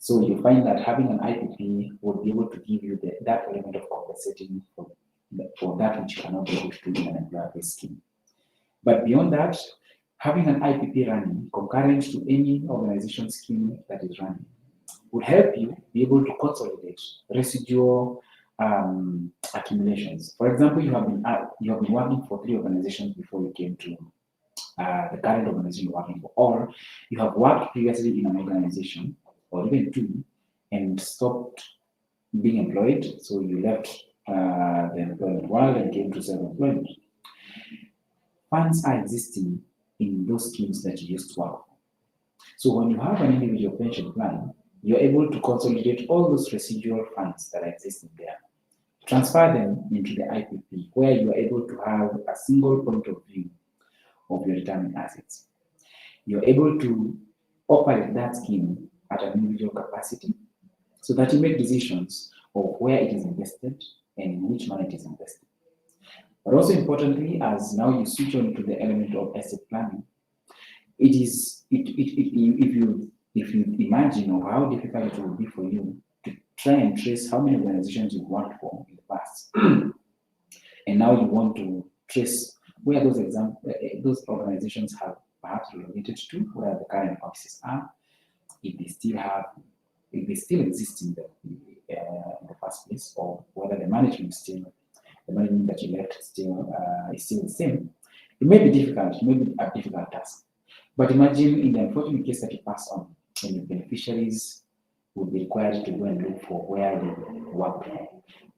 So you find that having an IPP will be able to give you that element of compensating for that which you cannot be able to do in an employer-based scheme. But beyond that, having an IPP running concurrent to any organization scheme that is running would help you be able to consolidate residual accumulations. For example, you have been working for 3 organizations before you came to the current organization you're working for, or you have worked previously in an organization or even 2 and stopped being employed, so you left the employment world and came to self-employment. Funds are existing in those schemes that you used to work for. So when you have an individual pension plan, you're able to consolidate all those residual funds that are existing there, transfer them into the IPP, where you are able to have a single point of view of your retirement assets. You're able to operate that scheme at an individual capacity so that you make decisions of where it is invested and in which manner it is invested. But also importantly, as now you switch on to the element of asset planning, if you imagine of how difficult it will be for you to try and trace how many organizations you've worked for in the past, and now you want to trace where those organizations have perhaps related to, where the current offices are, if they still exist in the first place, or whether the management that you left is still the same. It may be difficult, it may be a difficult task. But imagine in the unfortunate case that you pass on, and your beneficiaries will be required to go and look for where they worked for,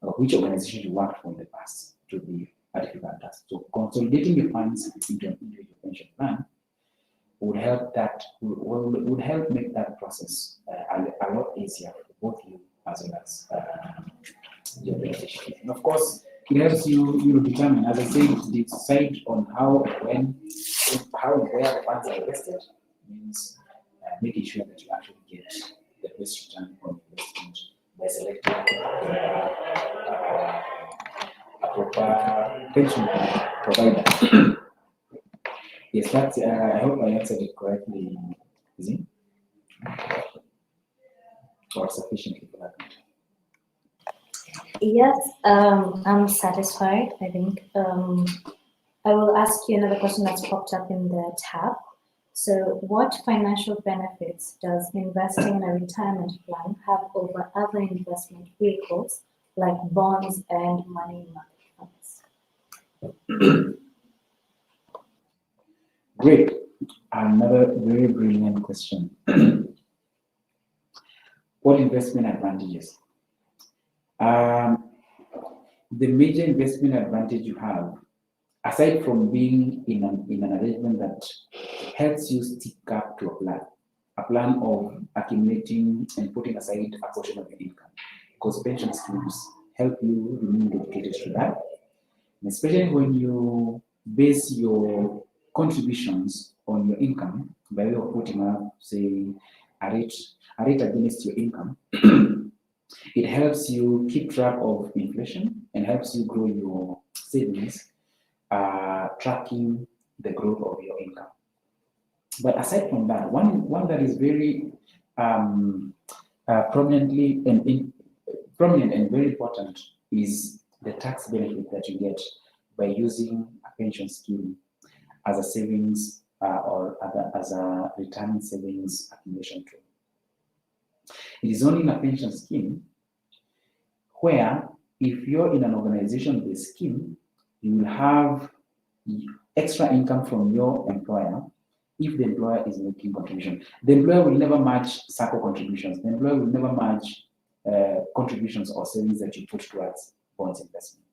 or which organization you worked for in the past, to be a difficult task. So consolidating the funds into an individual pension plan would help make that process a lot easier for both you as well as your beneficiaries. And of course, it helps you determine, as I said, decide on how and where the funds are invested. Means making sure that you actually get the best return on investment by selecting a proper pension provider. Yes, that's. I hope I answered it correctly, is it? Or sufficiently for that? Yes, I'm satisfied, I think. I will ask you another question that's popped up in the tab. So what financial benefits does investing in a retirement plan have over other investment vehicles like bonds and money market funds? Great. Another very brilliant question. What investment advantages? The major investment advantage you have, aside from being in an arrangement that helps you stick up to a plan of accumulating and putting aside a portion of your income, because pension schemes help you remain dedicated to that, and especially when you base your contributions on your income by way of putting up, say, a rate against your income. It helps you keep track of inflation and helps you grow your savings, tracking the growth of your income. But aside from that, one that is very prominent and very important is the tax benefit that you get by using a pension scheme as a savings or as a retirement savings accumulation tool. It is only in a pension scheme where, if you're in an organization-based scheme, you will have extra income from your employer if the employer is making contribution. The employer will never match SACCO contributions. The employer will never match contributions or savings that you put towards bonds investment.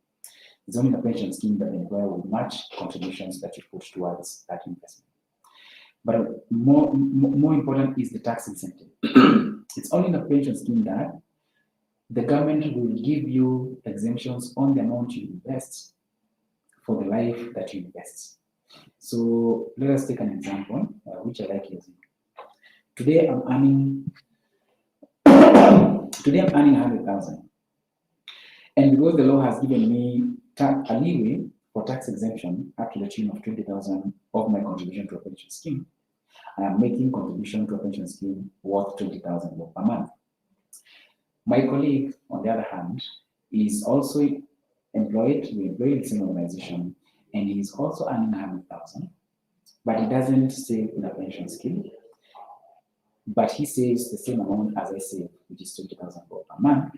It's only in a pension scheme that the employer will match contributions that you put towards that investment. But more important is the tax incentive. It's only in a pension scheme that the government will give you exemptions on the amount you invest for the life that you invest. So let us take an example, which I like using. Today I'm earning 100,000, and because the law has given me a leeway for tax exemption up to the tune of 20,000 of my contribution to a pension scheme, I am making contribution to a pension scheme worth 20,000 per month. My colleague, on the other hand, is also employed, we employ in the same organization, and he is also earning 100,000, but he doesn't save in a pension scheme, but he saves the same amount as I save, which is 20,000 per month,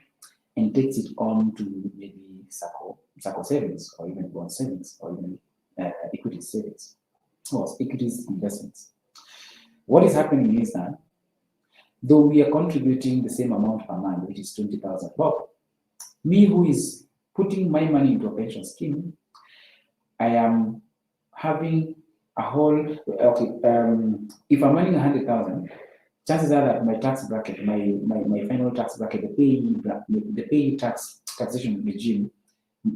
and takes it on to maybe SACCO savings, or even bond savings, or even equity savings, or equities investments. What is happening is that though we are contributing the same amount per month, which is 20,000 bob, me who is putting my money into a pension scheme, I am having a whole, if I'm earning 100,000, chances are that my tax bracket, my final tax bracket, the pay taxation regime,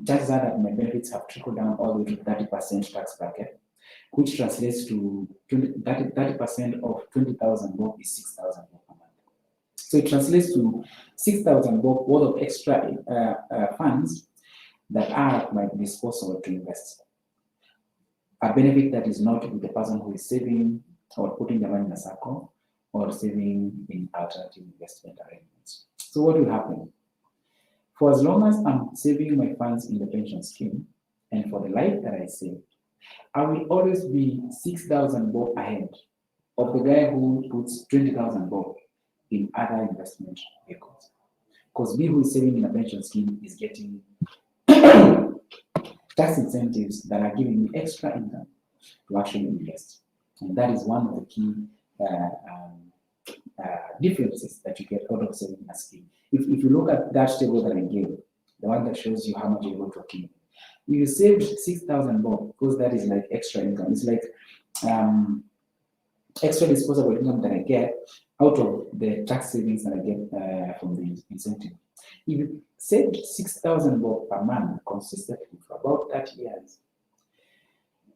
chances are that my benefits have trickled down all the way to 30% tax bracket, which translates to 30% of 20,000 bob is 6,000 bob per month. So it translates to 6,000 bob worth of extra funds that are at my disposal to invest. A benefit that is not with the person who is saving or putting the money in a circle or saving in alternative investment arrangements. So what will happen? For as long as I'm saving my funds in the pension scheme, and for the life that I save, I will always be 6,000 bob ahead of the guy who puts 20,000 bob in other investment vehicles. Because me who is saving in a pension scheme is getting tax incentives that are giving me extra income to actually invest. And that is one of the key differences that you get out of saving in a scheme. If you look at that table that I gave, the one that shows you how much you're going to accumulate, you saved 6,000 bob because that is like extra income. It's like extra disposable income that I get out of the tax savings that I get from the incentive. If you saved 6,000 bob per month consistently for about 30 years,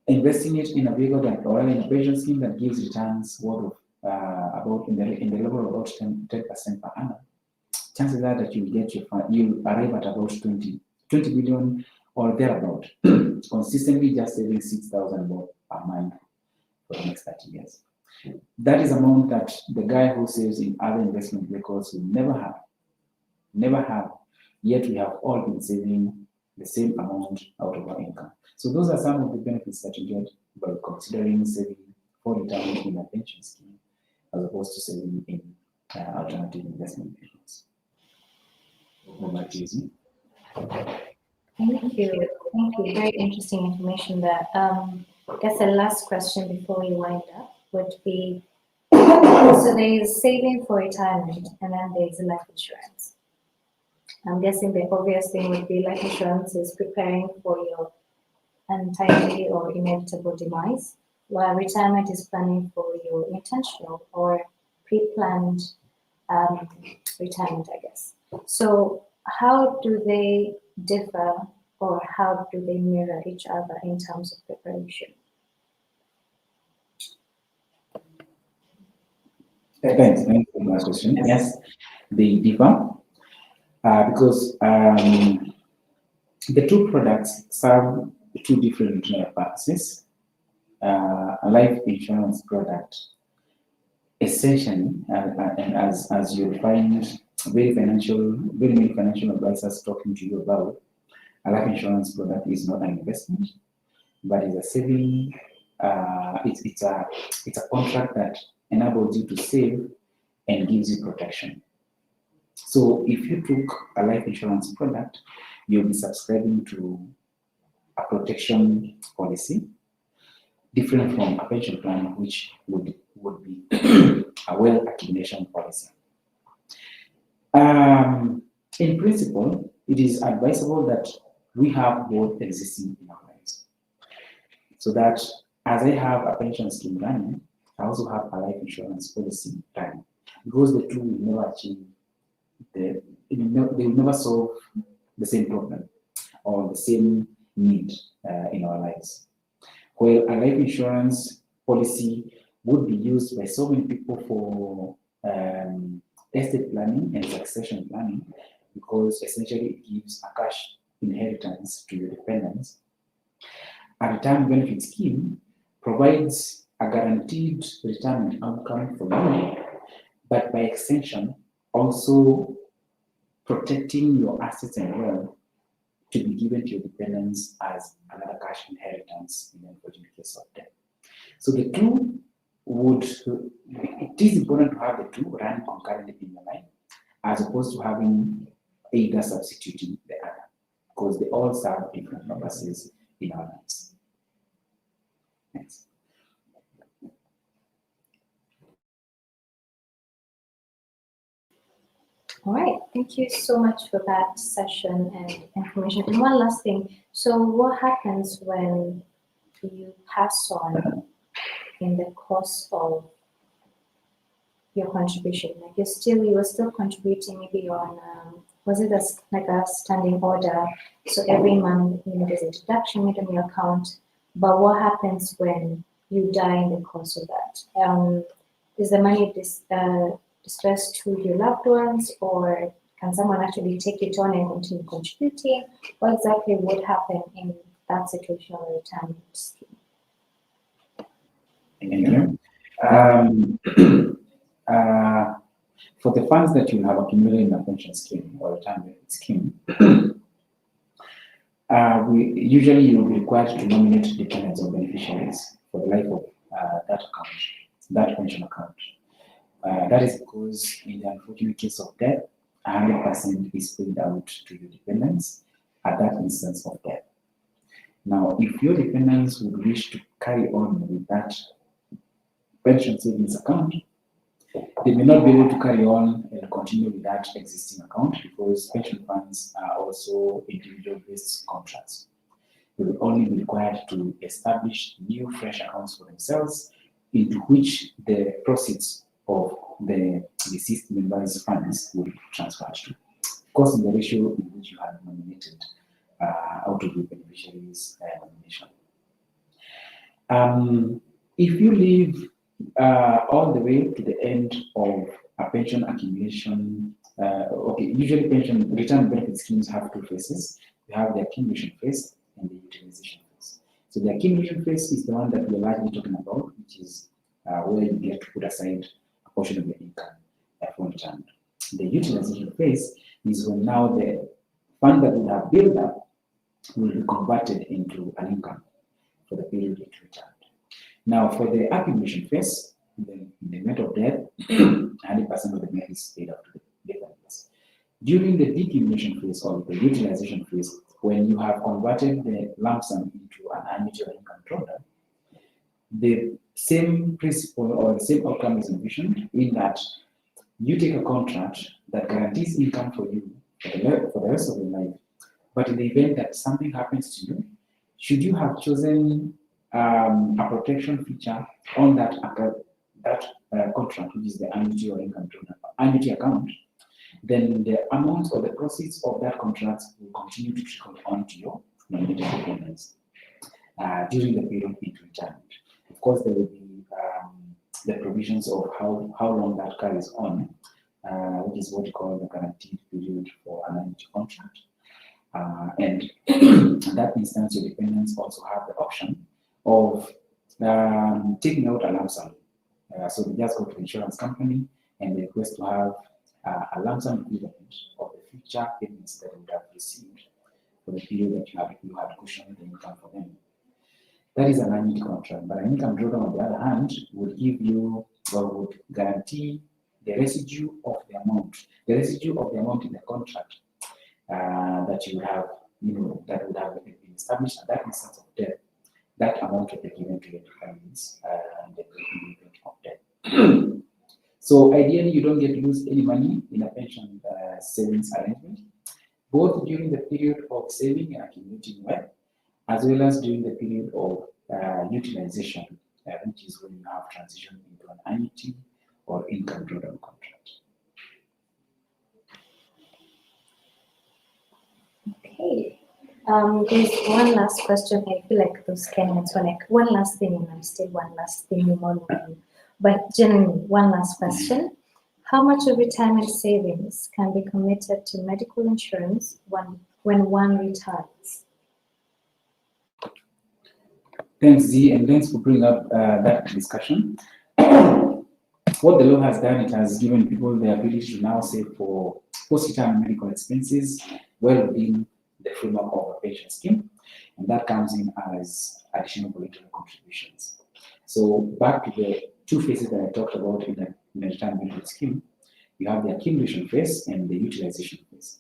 investing it in a vehicle that, or in a pension scheme that gives returns worth of about in the level of about 10% per annum, chances are that you arrive at about 20 billion or thereabout, consistently just saving 6,000 bob per month for the next 30 years. That is amount that the guy who saves in other investment vehicles will never have, yet we have all been saving the same amount out of our income. So those are some of the benefits that you get by considering saving for retirement in a pension scheme as opposed to saving in alternative investment vehicles. Over to you. Thank you. Thank you. Very interesting information there. I guess the last question before we wind up would be, so there is saving for retirement and then there is life insurance. I'm guessing the obvious thing would be life insurance is preparing for your untimely or inevitable demise, while retirement is planning for your intentional or pre-planned retirement, I guess. So how do they differ or how do they mirror each other in terms of preparation? Thanks for my question. Yes, they differ because the two products serve two different purposes. A life insurance product, essentially, and as you'll find very many financial advisors talking to you about, a life insurance product is not an investment, but is a saving. It's a contract that enables you to save and gives you protection. So if you took a life insurance product, you'll be subscribing to a protection policy, different from a pension plan, which would be a wealth accumulation policy. In principle, it is advisable that we have both existing in our lives. So that as I have a pension scheme running, I also have a life insurance policy running, because the two will never achieve they will never solve the same problem or the same need in our lives. Where a life insurance policy would be used by so many people for estate planning and succession planning, because essentially it gives a cash inheritance to your dependents. A retirement benefit scheme provides a guaranteed retirement outcome for you, but by extension also protecting your assets and wealth to be given to your dependents as another cash inheritance in the unfortunate case of death. So the two it is important to have the two running concurrently in your life, as opposed to having either substituting the other, because they all serve different purposes in our lives. Next. All right, thank you so much for that session and information. And one last thing, so what happens when you pass on in the course of your contribution? Like you were still contributing maybe on, was it like a standing order? So every month, there's a deduction made on your account, but what happens when you die in the course of that? Is the money dispersed to your loved ones, or can someone actually take it on and continue contributing? What exactly would happen in that situation of a retirement scheme? Thank you. For the funds that you have accumulated in a pension scheme or retirement scheme, you will be required to nominate dependents or beneficiaries for the life of that account, that pension account. That is because in the unfortunate case of death, 100% is paid out to your dependents at that instance of death. Now, if your dependents would wish to carry on with that pension savings account, they may not be able to carry on and continue with that existing account, because pension funds are also individual-based contracts. They will only be required to establish new, fresh accounts for themselves, into which the proceeds of the deceased members' funds will be transferred to. Of course, in the ratio in which you have nominated out of your beneficiaries' nomination. If you live all the way to the end of a pension accumulation, usually pension retirement benefit schemes have two phases. You have the accumulation phase and the utilization phase. So the accumulation phase is the one that we're largely talking about, which is where you get to put aside a portion of your income for retirement. The utilization phase is when now the fund that we have built up will be converted into an income for the period it returned. Now, for the accumulation phase, in the event of death, 100% of the money is paid out to the dependents. During the decumulation phase or the utilization phase, when you have converted the lump sum into an annuity or income product, the same principle or the same outcome is envisioned, in that you take a contract that guarantees income for you for the rest of your life. But in the event that something happens to you, should you have chosen a protection feature on that contract, which is the annuity or income annuity account, then the amount or the proceeds of that contract will continue to trickle on to your nominated dependents during the period into retirement. Of course, there will be the provisions of how long that carries on, which is what we call the guaranteed period for an annuity contract. And in that instance, your dependents also have the option of taking out a lump sum. So they just go to the insurance company and they request to have a lump sum equivalent of the future payments that they would have received for the period that you had cushioned the income for them. That is an annuity contract, but an income drawdown, on the other hand, would give you or would guarantee the residue of the amount in the contract that you have, that would have been established at that instance of death. That amount will be given to your dependents in the event of death. So ideally, you don't get to lose any money in a pension savings arrangement, both during the period of saving and accumulating wealth, as well as during the period of utilization, which is when you have transitioned into an annuity or income drawdown contract. Okay. There's one last question. I feel like those Kenyans were like, one last thing, and I'm still one last thing in one way. But generally, one last question. How much of retirement savings can be committed to medical insurance when one retires? Thanks, Z, and thanks for bringing up that discussion. What the law has done, it has given people the ability to now save for post-retirement medical expenses well within the framework of a pension scheme, and that comes in as additional voluntary contributions. So back to the two phases that I talked about in the retirement medical scheme, you have the accumulation phase and the utilization phase.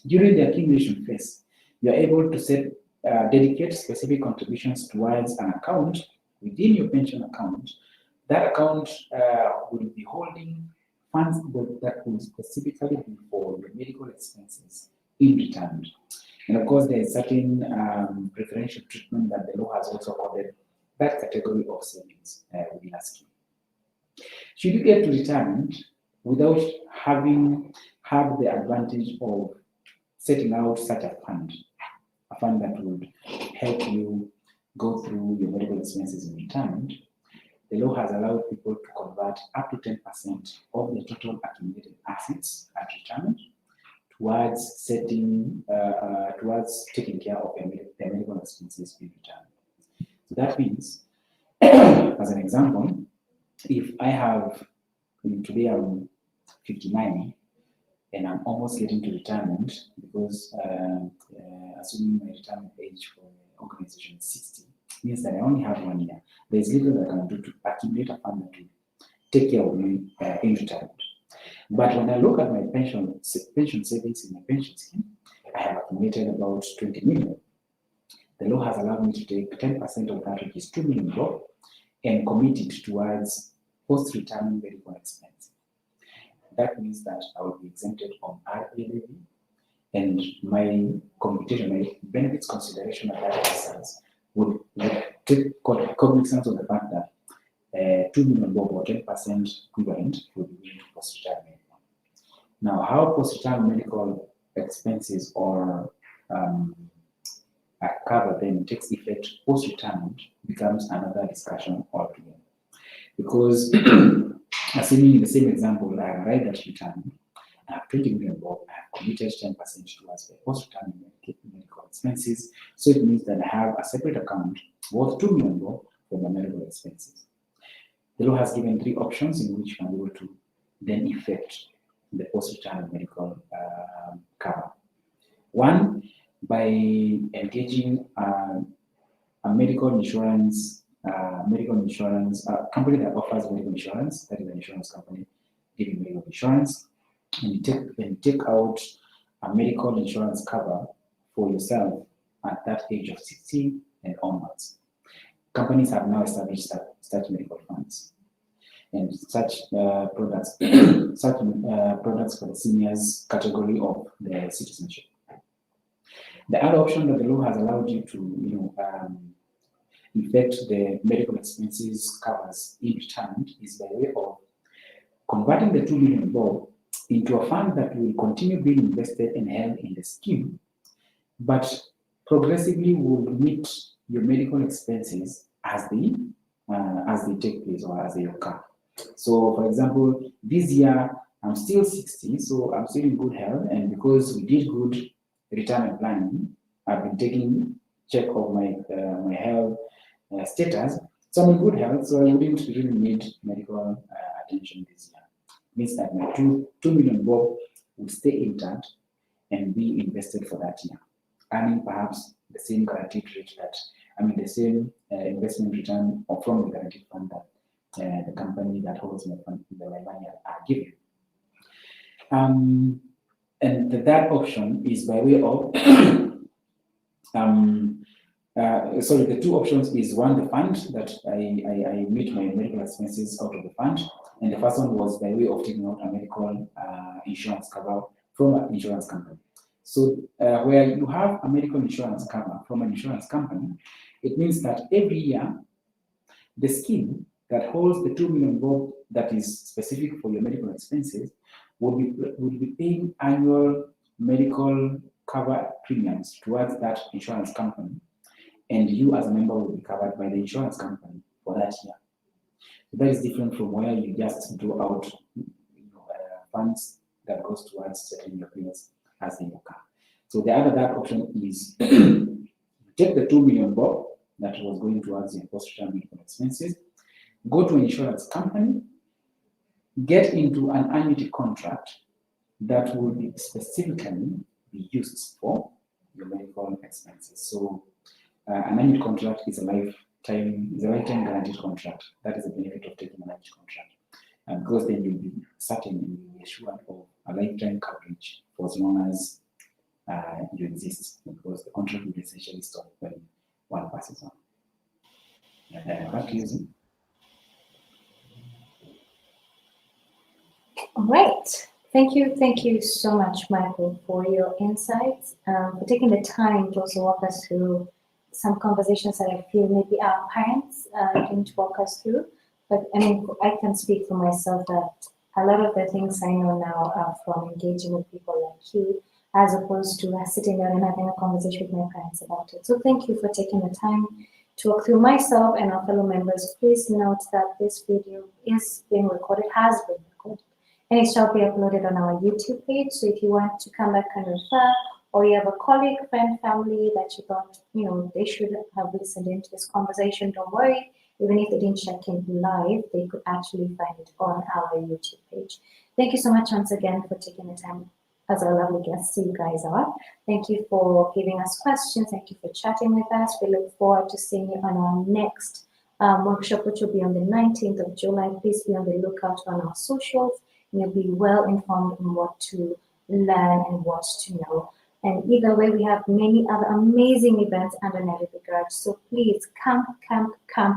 During the accumulation phase, you are able to dedicate specific contributions towards an account within your pension account. That account will be holding funds that will specifically be for your medical expenses in retirement. And of course, there is certain preferential treatment that the law has also accorded that category of savings within a scheme. Should you get to retirement without having had the advantage of setting out such a fund that would help you go through your medical expenses in retirement, the law has allowed people to convert up to 10% of the total accumulated assets at retirement towards taking care of their medical expenses in retirement. So that means, as an example, if I have, today I'm 59 and I'm almost getting to retirement because assuming my retirement age for the organization is 60, means that I only have 1 year. There's little that I can do to accumulate a fund that will take care of me in retirement. But when I look at my pension savings in my pension scheme, I have accumulated about 20 million. The law has allowed me to take 10% of that, which is 2 million, and commit it towards post-retirement medical expense. That means that I will be exempted on RA levy, and my computation, my benefits consideration of that expense would take cognizance of the fact that 2 million or 10% equivalent would be post-retirement. Now, how post-retirement medical expenses or cover then takes effect post-retirement becomes another discussion altogether. Because assuming in the same example, I arrived at retirement, I have 20 million, I have committed 10% towards the post-retirement medical expenses. So it means that I have a separate account worth 2 million for my medical expenses. The law has given 3 options in which you can be able to then effect the post-retirement medical cover. One, by engaging a medical insurance company that offers medical insurance, that is an insurance company giving medical insurance, and you take out a medical insurance cover for yourself at that age of 60 and onwards. Companies have now established such medical funds and such products for the seniors category of the citizenship. The other option that the law has allowed you to effect the medical expenses covers in retirement is by way of converting the 2 million into a fund that will continue being invested and held in the scheme, but progressively will meet your medical expenses as they take place or as they occur. So, for example, this year I'm still 60, so I'm still in good health, and because we did good retirement planning, I've been taking check of my health status. So I'm in good health, so I wouldn't really need medical attention this year. It means that my 2 million will stay intact and be invested for that year, earning perhaps the same guaranteed rate the same investment return from the guaranteed fund that the company that holds my money are giving. And that option is by way of the 2 options is one, the fund that I meet my medical expenses out of the fund, and the first one was by way of taking out a medical insurance cover from an insurance company. So where you have a medical insurance cover from an insurance company, it means that every year the scheme that holds the 2 million that is specific for your medical expenses would be paying annual medical cover premiums towards that insurance company, and you as a member will be covered by the insurance company for that year. So that is different from where you just draw out funds that goes towards settling your bills as they occur. So the other option is take the 2 million that was going towards your post-retirement medical expenses, go to an insurance company, get into an annuity contract that will be specifically be used for your medical expenses. So an annual contract is a lifetime guaranteed contract. That is the benefit of taking an annual contract. Because then you'll be certain and you'll be assured of a lifetime coverage for as long as you exist, because the contract will essentially stop when one passes on. Back to you. All right. Thank you so much, Michael, for your insights, for taking the time to also walk us through some conversations that I feel maybe our parents didn't walk us through. But I mean, I can speak for myself that a lot of the things I know now are from engaging with people like you, as opposed to sitting down and having a conversation with my parents about it. So thank you for taking the time to walk through myself and our fellow members. Please note that this video is being recorded, has been recorded, and it shall be uploaded on our YouTube page. So if you want to come back and refer, or you have a colleague, friend, family that you thought, they should have listened into this conversation, don't worry. Even if they didn't check in live, they could actually find it on our YouTube page. Thank you so much once again for taking the time, as our lovely guests you guys are. Thank you for giving us questions. Thank you for chatting with us. We look forward to seeing you on our next workshop, which will be on the 19th of July. Please be on the lookout on our socials. You'll be well informed on what to learn and what to know. And either way, we have many other amazing events under Nairobi Garage. So please come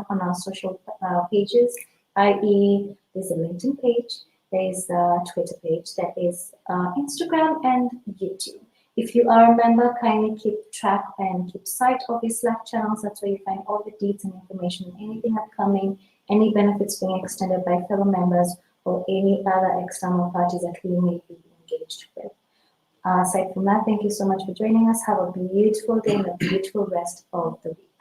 on our social pages, i.e. there's a LinkedIn page, there's a Twitter page, there is Instagram and YouTube. If you are a member, kindly keep track and keep sight of the Slack channels. That's where you find all the deets and information, anything upcoming, any benefits being extended by fellow members, or any other external parties that we may be engaged with. Aside from that, thank you so much for joining us. Have a beautiful day and a beautiful rest of the week.